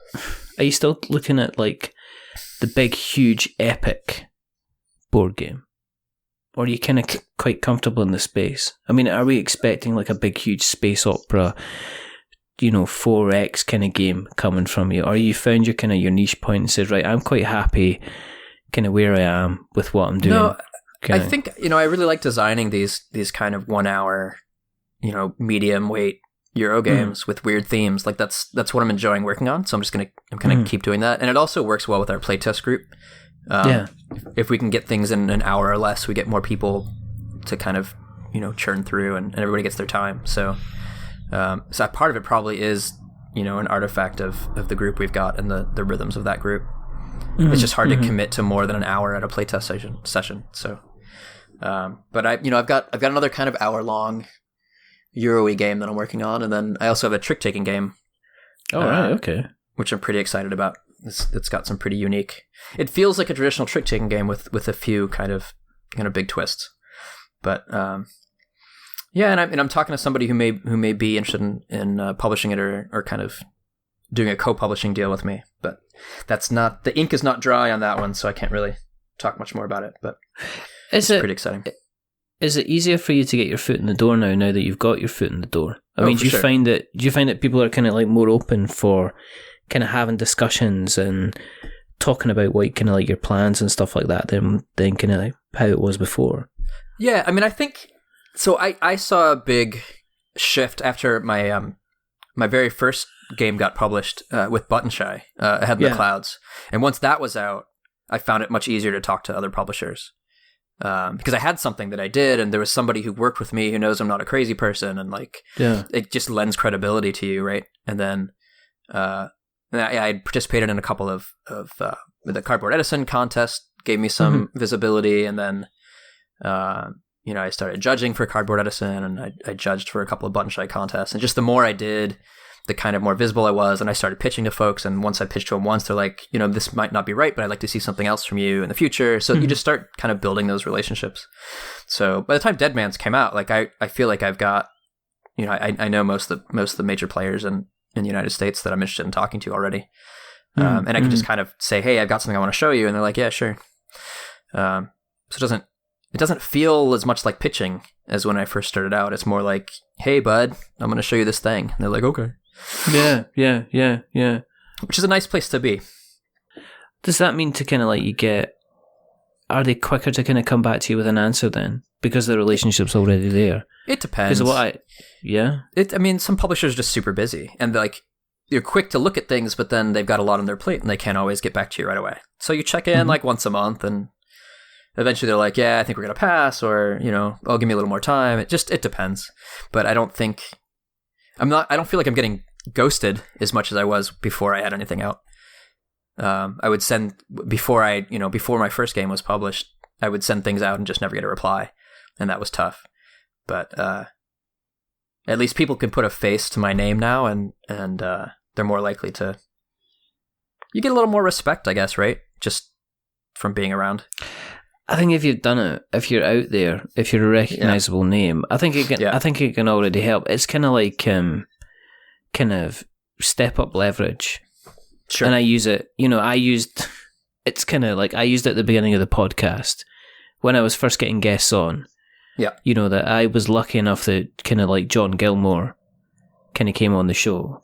Are you still looking at like the big, huge, epic board game, or are you kind of quite comfortable in the space? I mean, are we expecting like a big, huge space opera, 4X kind of game coming from you, or you found your kind of your niche point and said, right, I'm quite happy, kind of where I am with what I'm doing? No, I think I really like designing these kind of 1 hour, medium weight Euro games with weird themes. Like that's what I'm enjoying working on. So I'm gonna keep doing that, and it also works well with our playtest group. If we can get things in an hour or less, we get more people to kind of churn through, and everybody gets their time. So so part of it probably is an artifact of the group we've got and the rhythms of that group. It's just hard to commit to more than an hour at a playtest session. So but I've got another kind of hour long Euro-y game that I'm working on, and then I also have a trick-taking game. Right, okay. Which I'm pretty excited about. It's got some pretty unique. It feels like a traditional trick-taking game with a few kind of big twists. But and I'm talking to somebody who may be interested in publishing it or kind of doing a co-publishing deal with me. But that's not, the ink is not dry on that one, so I can't really talk much more about it. But it's pretty exciting. Is it easier for you to get your foot in the door now that you've got your foot in the door? I mean, do you find that people are kind of like more open for kind of having discussions and talking about what kind of like your plans and stuff like that than kind of like how it was before? Yeah, I mean, I think so. I saw a big shift after my my very first game got published with Button Shy, Ahead in the Clouds, and once that was out, I found it much easier to talk to other publishers. Because I had something that I did, and there was somebody who worked with me who knows I'm not a crazy person, and it just lends credibility to you, right? And then I participated in a couple of the Cardboard Edison contest, gave me some visibility, and then I started judging for Cardboard Edison, and I judged for a couple of Button Shy contests, and just the more I did, the kind of more visible I was, and I started pitching to folks, and once I pitched to them once, they're like, this might not be right, but I'd like to see something else from you in the future. So you just start kind of building those relationships. So by the time Dead Man's came out, like I feel like I've got, I know most of the major players in the United States that I'm interested in talking to already. And I can just kind of say, hey, I've got something I want to show you. And they're like, yeah, sure. So it doesn't feel as much like pitching as when I first started out. It's more like, hey, bud, I'm going to show you this thing. And they're like, okay. Yeah. Which is a nice place to be. Does that mean to kind of like are they quicker to kind of come back to you with an answer then? Because the relationship's already there? It depends. Some publishers are just super busy, and you're quick to look at things, but then they've got a lot on their plate and they can't always get back to you right away. So you check in like once a month, and eventually they're like, yeah, I think we're going to pass, or, I'll give me a little more time. It depends. But I don't feel like I'm getting ghosted as much as I was before I had anything out. I would send, before my first game was published, I would send things out and just never get a reply. And that was tough. But at least people can put a face to my name now, and they're more likely to, you get a little more respect, I guess, right? Just from being around. I think if you've done it, if you're out there, if you're a recognizable name, I think it can. I think it can already help. It's kind of like kind of step up leverage. Sure. And I use it. It's kind of like I used it at the beginning of the podcast when I was first getting guests on. Yeah. That I was lucky enough that kind of like John Gilmore kind of came on the show.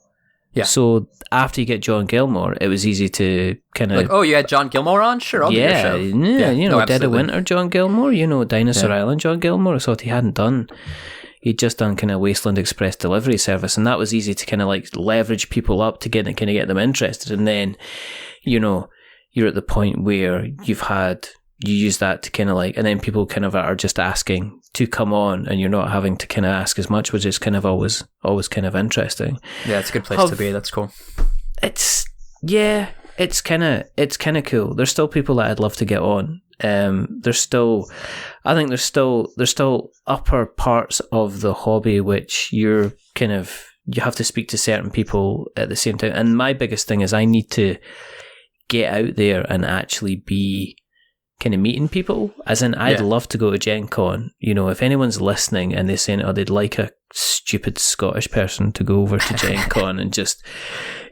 Yeah. So after you get John Gilmore, it was easy to kind of like, oh, you had John Gilmore on? Sure, I'll do your show. Dead of Winter John Gilmore, Dinosaur Island John Gilmore. I thought he hadn't done. He'd just done kind of Wasteland Express delivery service, and that was easy to kind of like leverage people up to get them interested. And then, you're at the point where you use that to kind of like, and then people kind of are just asking to come on, and you're not having to kind of ask as much, which is kind of always kind of interesting. Yeah, it's a good place to be. That's cool. It's kind of cool. There's still people that I'd love to get on. There's still upper parts of the hobby which you have to speak to certain people at the same time. And my biggest thing is I need to get out there and actually be kind of meeting people. As in, I'd love to go to Gen Con. You know, if anyone's listening and they're saying, oh, they'd like a stupid Scottish person to go over to Gen Con and just,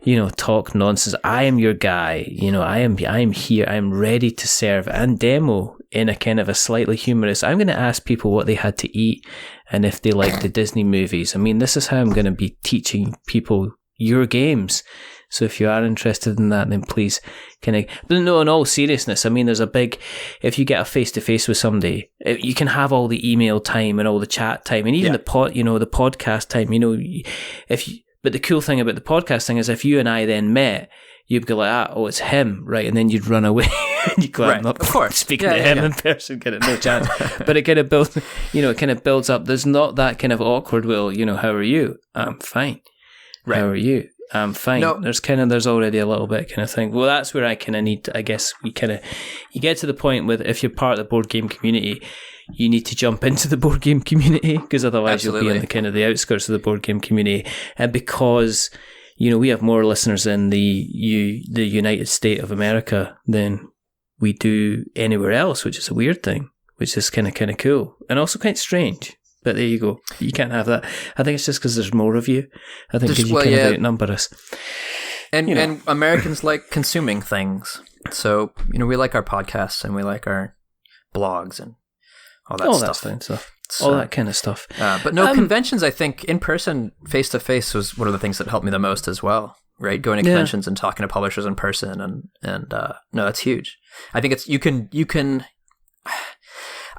you know, talk nonsense, I am your guy. You know, I am here. I'm ready to serve and demo in a kind of a slightly humorous. I'm going to ask people what they had to eat and if they like the Disney movies. I mean, this is how I'm going to be teaching people your games. So if you are interested in that, then please but no, in all seriousness, I mean, there's a big, if you get a face-to-face with somebody, you can have all the email time and all the chat time and even the podcast time, you know, but the cool thing about the podcast thing is if you and I then met, you'd go like, oh, it's him, right? And then you'd run away and you go, I'm not of course speaking to him in person, get it, no chance. But it kind of builds, you know, it kind of builds up. There's not that kind of awkward, well, you know, how are you? I'm fine. Right. How are you? I'm fine. No. There's already a little bit kind of thing. Well, that's where I kind of need to, I guess you get to the point with, if you're part of the board game community, you need to jump into the board game community, because otherwise you'll be in the kind of the outskirts of the board game community. And because, you know, we have more listeners in the United States of America than we do anywhere else, which is a weird thing, which is kind of cool and also kind of strange. But there you go. You can't have that. I think it's just because there's more of you. I think because you kind of outnumber us. And and Americans like consuming things. So, you know, we like our podcasts and we like our blogs and all that stuff. All that kind of stuff. But no, conventions, I think, in person, face-to-face was one of the things that helped me the most as well, right? Going to conventions and talking to publishers in person. And no, that's huge. I think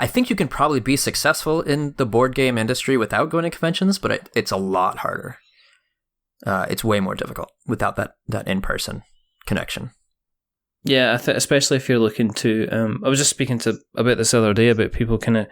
I think you can probably be successful in the board game industry without going to conventions, but it's a lot harder. It's way more difficult without that in-person connection. Yeah, especially if you're looking to... I was just speaking about this the other day about people kind of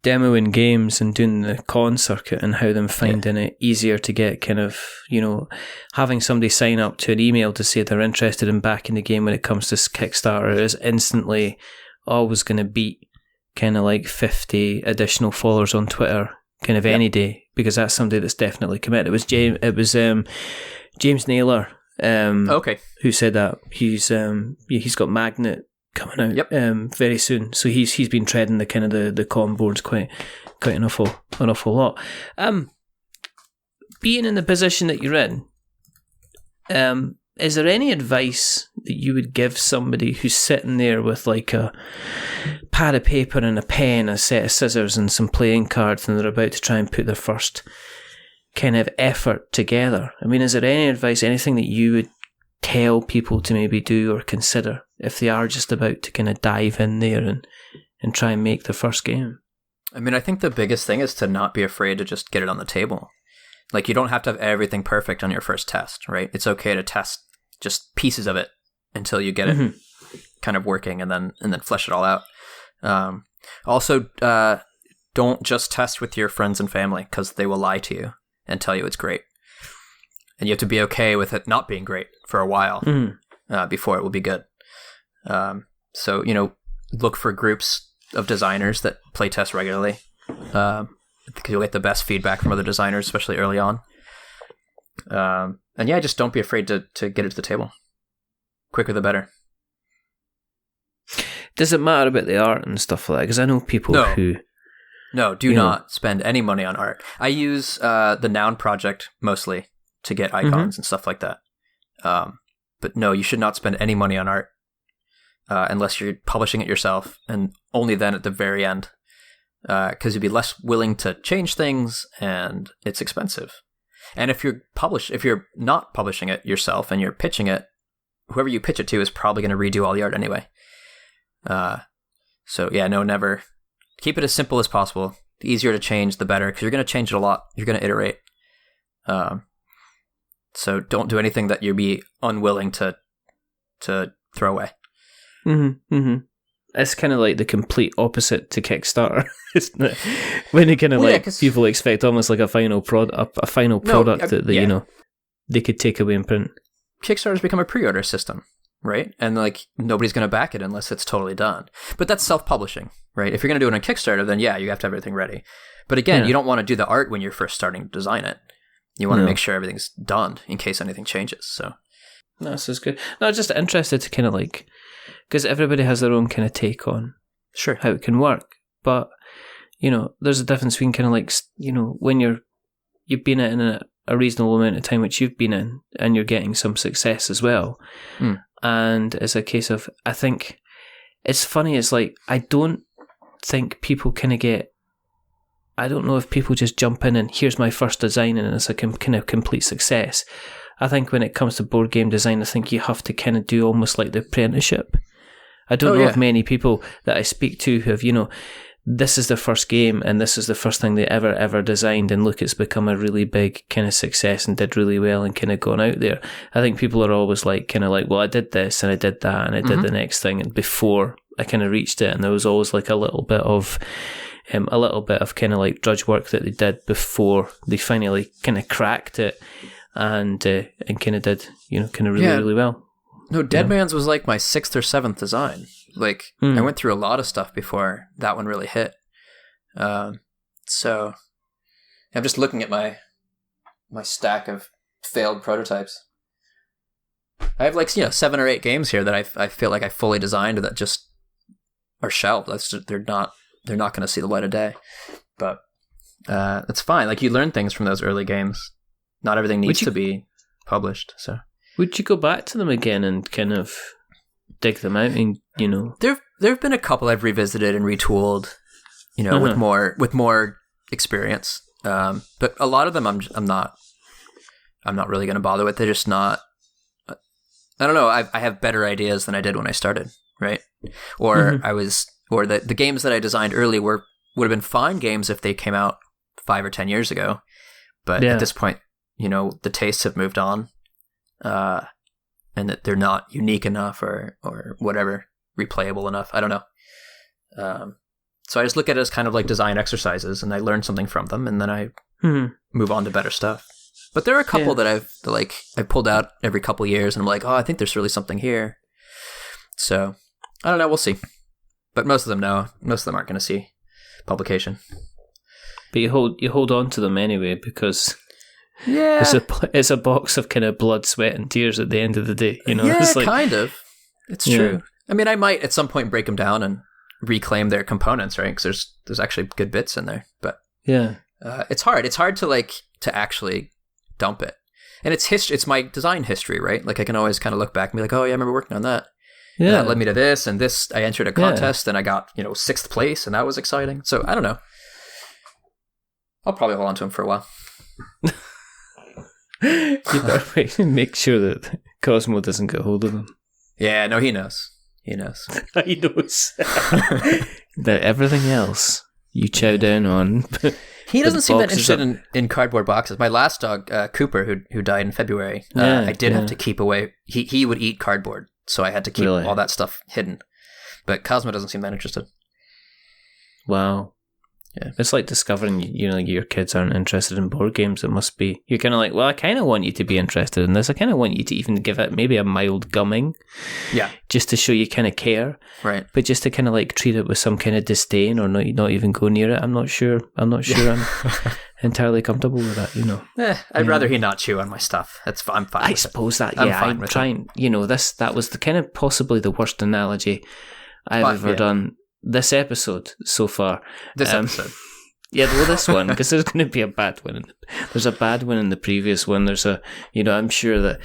demoing games and doing the con circuit and how them finding it easier to get kind of, you know, having somebody sign up to an email to say they're interested in backing the game when it comes to Kickstarter is instantly always going to beat kind of like 50 additional followers on Twitter kind of any day, because that's somebody that's definitely committed. It was James Naylor who said that. He's got Magnet coming out very soon, so he's been treading the kind of the con boards quite an awful lot. Being in the position that you're in, is there any advice that you would give somebody who's sitting there with like a pad of paper and a pen, a set of scissors and some playing cards, and they're about to try and put their first kind of effort together? I mean, is there any advice, anything that you would tell people to maybe do or consider if they are just about to kind of dive in there and try and make their first game? I mean, I think the biggest thing is to not be afraid to just get it on the table. Like, you don't have to have everything perfect on your first test, right? It's okay to test just pieces of it until you get it kind of working, and then flesh it all out. Also, don't just test with your friends and family, because they will lie to you and tell you it's great. And you have to be okay with it not being great for a while before it will be good. So, you know, look for groups of designers that play test regularly. Because you'll get the best feedback from other designers, especially early on. And yeah, just don't be afraid to get it to the table. Quicker the better. Does it matter about the art and stuff like that? Because I know people who... No, do not spend any money on art. I use the Noun project mostly to get icons and stuff like that. But no, you should not spend any money on art unless you're publishing it yourself, and only then at the very end. Because you'd be less willing to change things, and it's expensive. And if you're not publishing it yourself and you're pitching it, whoever you pitch it to is probably going to redo all the art anyway. So yeah, no, never. Keep it as simple as possible. The easier to change, the better, because you're going to change it a lot. You're going to iterate. So don't do anything that you'd be unwilling to throw away. It's kind of like the complete opposite to Kickstarter, isn't it? When you kind of people expect almost like a final product that you know they could take away and print. Kickstarter's become a pre-order system, right? And like nobody's going to back it unless it's totally done. But that's self-publishing, right? If you're going to do it on Kickstarter, then yeah, you have to have everything ready. But again, you don't want to do the art when you're first starting to design it. You want to make sure everything's done in case anything changes. So no, this is good. No, just interested to kind of like because everybody has their own kind of take on Sure. how it can work. But, there's a difference between kind of like, when you've been in a reasonable amount of time, which you've been in, and you're getting some success as well. And it's a case of, I think, it's funny, it's like, I don't think people kind of I don't know if people just jump in and here's my first design and it's a kind of complete success. I think when it comes to board game design, I think you have to kind of do almost like the apprenticeship. I don't know of many people that I speak to who have, this is their first game and this is the first thing they ever designed, and look, it's become a really big kind of success and did really well and kind of gone out there. I think people are always like, kind of like, well, I did this and I did that and I did the next thing, and before I kind of reached it, and there was always like a little bit of kind of like drudge work that they did before they finally kind of cracked it and kind of did, kind of really well. No, Dead Man's was like my 6th or 7th design. Like, I went through a lot of stuff before that one really hit. So I'm just looking at my stack of failed prototypes. I have like 7 or 8 games here that I feel like I fully designed that just are shelved. They're not going to see the light of day. But it's fine. Like, you learn things from those early games. Not everything needs to be published. So would you go back to them again and kind of dig them out? And there have been a couple I've revisited and retooled, with more experience. But a lot of them I'm not really going to bother with. They're just not. I don't know. I have better ideas than I did when I started, right? Or the games that I designed early would have been fine games if they came out 5 or 10 years ago. But at this point, the tastes have moved on, and that they're not unique enough or whatever, replayable enough. I don't know. So I just look at it as kind of like design exercises, and I learn something from them, and then I move on to better stuff. But there are a couple that I pulled out every couple years, and I'm like, oh, I think there's really something here. So I don't know. We'll see. But most of them aren't going to see publication. But you hold on to them anyway, because it's a box of kind of blood, sweat, and tears at the end of the day. It's like, kind of. It's true. I mean, I might at some point break them down and reclaim their components, right? Because there's actually good bits in there. But it's hard. It's hard to actually dump it. And it's history. It's my design history, right? Like, I can always kind of look back and be like, oh yeah, I remember working on that. Yeah, and that led me to this and this. I entered a contest and I got 6th place, and that was exciting. So I don't know. I'll probably hold on to him for a while. You better make sure that Cosmo doesn't get hold of them. Yeah, no, he knows. He knows. He knows. That everything else you chow down on. He doesn't seem that interested in cardboard boxes. My last dog, Cooper, who died in February, I did have to keep away. He would eat cardboard, so I had to keep all that stuff hidden. But Cosmo doesn't seem that interested. Wow. Yeah. It's like discovering, your kids aren't interested in board games. It must be, you're kind of like, well, I kind of want you to be interested in this. I kind of want you to even give it maybe a mild gumming. Yeah. Just to show you kind of care. Right. But just to kind of like treat it with some kind of disdain or not even go near it. I'm not sure I'm entirely comfortable with that, I'd rather he not chew on my stuff. I'm fine. I suppose that, I'm trying, that was the kind of possibly the worst analogy I've ever done. This episode so far. Episode. Yeah, well, this one, because there's going to be a bad one. There's a bad one in the previous one. There's I'm sure that,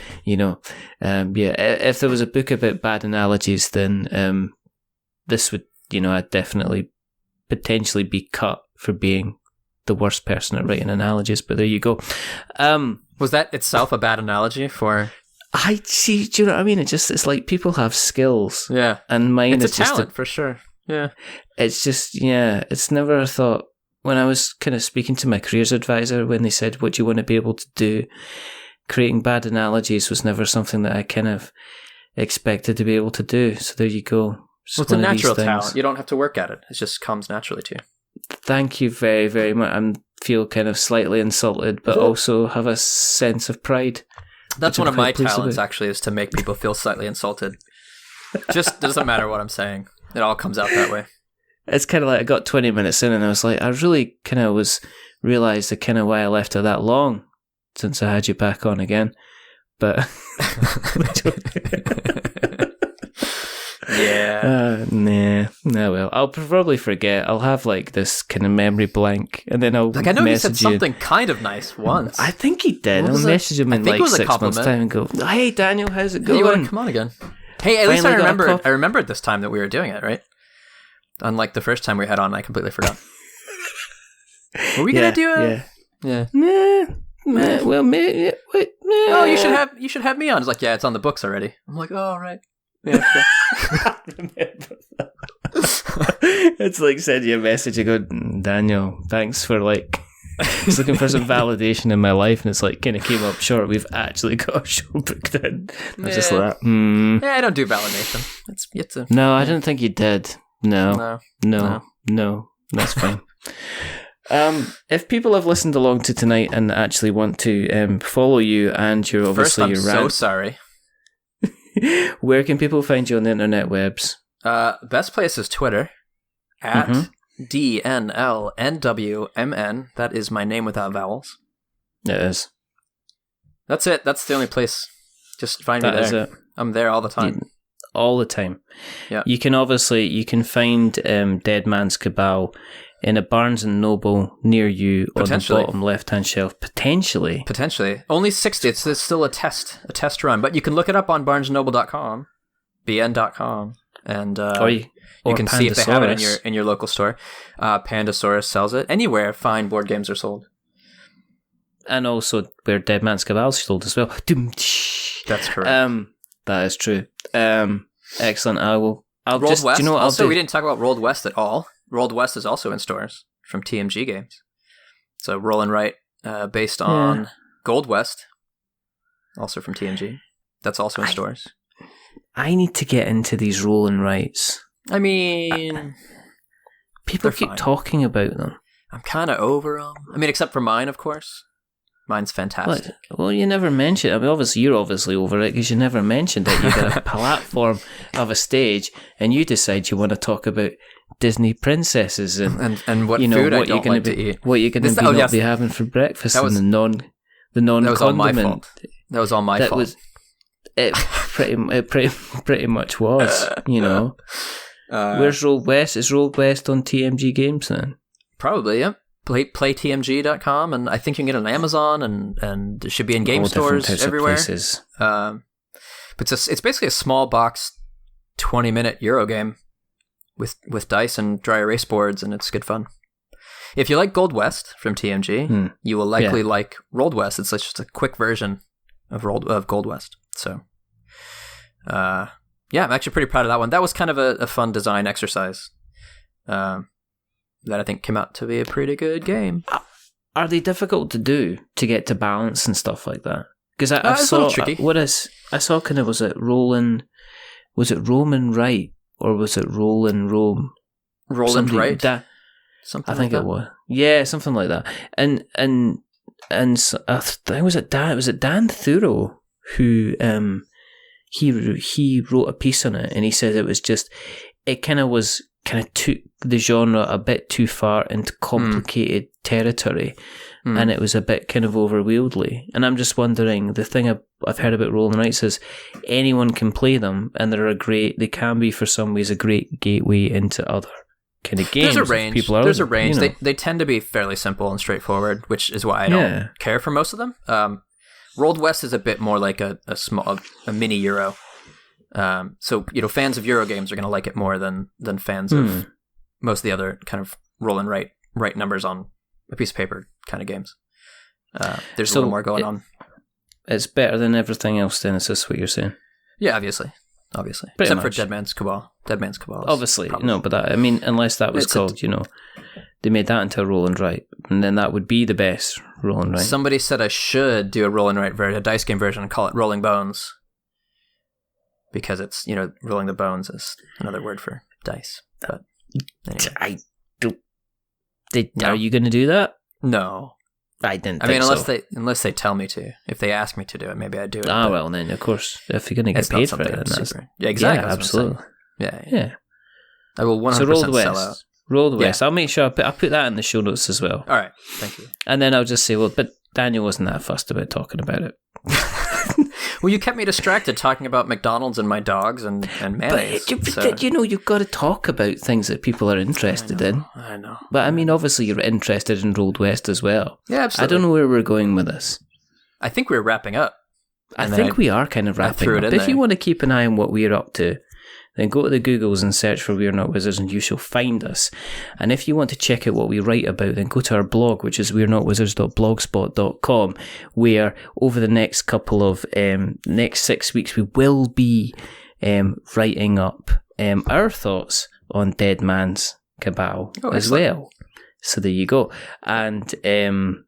if there was a book about bad analogies, then this would, I'd definitely potentially be cut for being the worst person at writing analogies, but there you go. Was that itself a bad analogy for... I see, do you know what I mean? It's like people have skills. Yeah. And mine is just a talent, for sure. Yeah. It's just, it's never a thought. When I was kind of speaking to my careers advisor, when they said, what do you want to be able to do? Creating bad analogies was never something that I kind of expected to be able to do. So there you go. Well, it's a natural talent. You don't have to work at it. It just comes naturally to you. Thank you very, very much. I feel kind of slightly insulted, but also have a sense of pride. That's one of my talents, actually, is to make people feel slightly insulted. Just doesn't matter what I'm saying. It all comes out that way. It's kind of like I got 20 minutes in and I was like, I really kind of realised the kind of why I left it that long since I had you back on again. But Well, I'll probably forget. I'll have like this kind of memory blank, and then I'll I know he said message you. something kind of nice once. I think he did. I'll message him in like 6 months' time and go, "Hey, Daniel, how's it going? You want to come on again?" Hey, at least I remembered. I remembered this time that we were doing it, right? Unlike the first time we had on, I completely forgot. Were we gonna do it? Yeah. Well, maybe. Oh, you should have me on. It's like, yeah, it's on the books already. I'm like, oh, right. Yeah. It's like sending you a message. I go, Daniel, thanks for like. I was looking for some validation in my life, and it's like kind of came up short. We've actually got a show booked in. I was just like, yeah, I don't do validation. It's yet to. No, I don't think you did. No. That's fine. If people have listened along to tonight and actually want to follow you, and you're obviously so sorry. Where can people find you on the internet webs? Best place is Twitter at DNLNWMN. That is my name without vowels. It is. That's it. That's the only place. Just find me there. Is it. I'm there all the time. All the time. Yeah. You can find Dead Man's Cabal in a Barnes and Noble near you on the bottom left-hand shelf. Potentially. Only 60. It's still a test run, but you can look it up on barnesandnoble.com, bn.com, and you can see if they have it in your local store. Pandasaurus sells it. Anywhere fine board games are sold. And also where Dead Man's Cabal is sold as well. That's correct. That is true. Excellent. I'll Rolled just. West. Do you know what also, I'll do? we didn't talk about Rolled West at all. Rolled West is also in stores from TMG Games. So Roll and Write, based on Gold West, also from TMG. That's also in stores. I need to get into these Roll and Writes. I mean, people keep talking about them. I'm kind of over them. I mean, except for mine, of course. Mine's fantastic. Well, you never mentioned. I mean, you're obviously over it because you never mentioned it. You got a platform of a stage, and you decide you want to talk about Disney princesses and what food I don't like to eat. What you're going to be having for breakfast, and the non. That was all my fault. That was all my fault. It pretty much was. You know. Where's Rolled West? Is Rolled West on TMG Games then? Probably, yeah. Playtmg.com, and I think you can get it on Amazon, and it should be in game stores everywhere. But it's basically a small box 20-minute Euro game with dice and dry erase boards, and it's good fun. If you like Gold West from TMG, you will likely like Rolled West. It's just a quick version of Gold West. So, I'm actually pretty proud of that one. That was kind of a fun design exercise. That I think came out to be a pretty good game. Are they difficult to do to get to balance and stuff like that? Because I saw a little tricky. I saw kind of was it Roman Right or was it Roland Rome? Roland Right. Something. I think like it was. Yeah, something like that. And so, I think was it Dan Thuro who he wrote a piece on it, and he said it kind of took the genre a bit too far into complicated territory, and it was a bit kind of overwieldly. And I'm just wondering, the thing I've heard about Roll and Writes is anyone can play them, and they can be for some ways a great gateway into other kind of games. There's a range. There's a range. You know. They tend to be fairly simple and straightforward, which is why I don't care for most of them. Rolled West is a bit more like a mini Euro. So fans of Euro games are going to like it more than fans of most of the other kind of roll and write numbers on a piece of paper kind of games. There's a little more going on. It's better than everything else. Then is this what you're saying? Yeah, obviously, except for Dead Man's Cabal. Obviously, no, but that, I mean, unless that was called, they made that into a roll and write, and then that would be the best roll and write. Somebody said I should do a roll and write a dice game version and call it Rolling Bones. Because it's, rolling the bones is another word for dice. But anyway. Are you going to do that? No. I didn't think so. Unless they tell me to. If they ask me to do it, maybe I'd do it. Well, then, of course, if you're going to get paid for it, then that's... Yeah, exactly. Yeah, absolutely. Yeah. I will 100% sell out. Rolled West. I'll make sure I'll put that in the show notes as well. All right. Thank you. And then I'll just say, but Daniel wasn't that fussed about talking about it. Well, you kept me distracted talking about McDonald's and my dogs and mayonnaise. But you've got to talk about things that people are interested in. I know. But I mean, obviously, you're interested in Rolled West as well. Yeah, absolutely. I don't know where we're going with this. I think we're wrapping up. I think we are kind of wrapping up. If you want to keep an eye on what we're up to, then go to the Googles and search for We're Not Wizards and you shall find us. And if you want to check out what we write about, then go to our blog, which is we'renotwizards.blogspot.com, where over the next couple of, next 6 weeks, we will be writing up our thoughts on Dead Man's Cabal as well. So there you go. And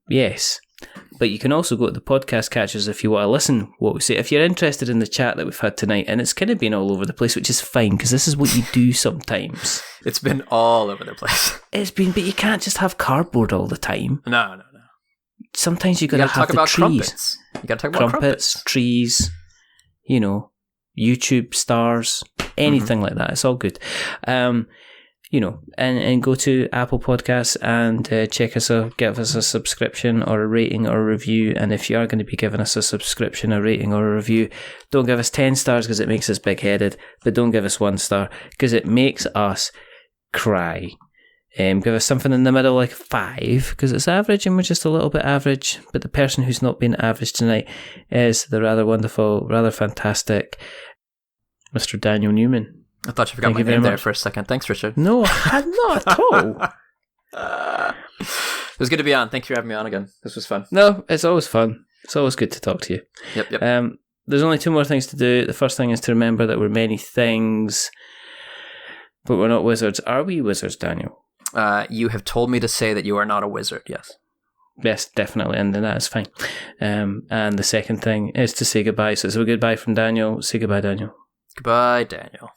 yes. But you can also go to the podcast catchers if you want to listen what we say. If you're interested in the chat that we've had tonight, and it's kind of been all over the place, which is fine, because this is what you do sometimes. It's been all over the place. It's been, but you can't just have cardboard all the time. No. Sometimes you got to have the trees. Crumpets. You got to talk about crumpets, trees, YouTube stars, anything like that. It's all good. And go to Apple Podcasts and give us a subscription or a rating or a review. And if you are going to be giving us a subscription, a rating or a review, don't give us 10 stars because it makes us big-headed, but don't give us 1 star because it makes us cry. Give us something in the middle like 5 because it's average and we're just a little bit average. But the person who's not been average tonight is the rather wonderful, rather fantastic Mr. Daniel Newman. I thought you forgot my name there for a second. Thanks, Richard. No, not at all. It was good to be on. Thanks for having me on again. This was fun. No, it's always fun. It's always good to talk to you. Yep. There's only 2 more things to do. The first thing is to remember that we're many things, but we're not wizards. Are we wizards, Daniel? You have told me to say that you are not a wizard, yes. Yes, definitely, and that is fine. And the second thing is to say goodbye. So it's a goodbye from Daniel. Say goodbye, Daniel. Goodbye, Daniel.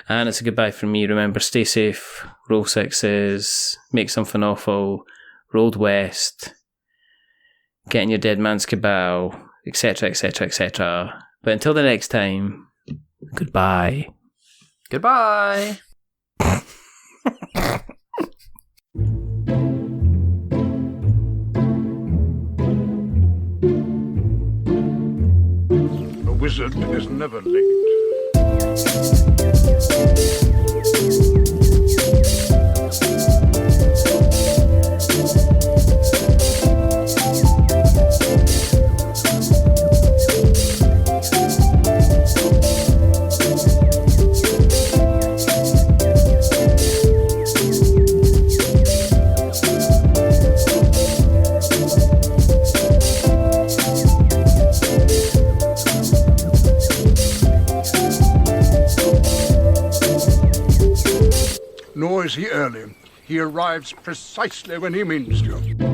And it's a goodbye from me. Remember, stay safe, roll 6s, make something awful, Rolled West, get in your Dead Man's Cabal, etc., etc., etc. But until the next time, goodbye. Goodbye. A wizard is never late. Nor is he early. He arrives precisely when he means to.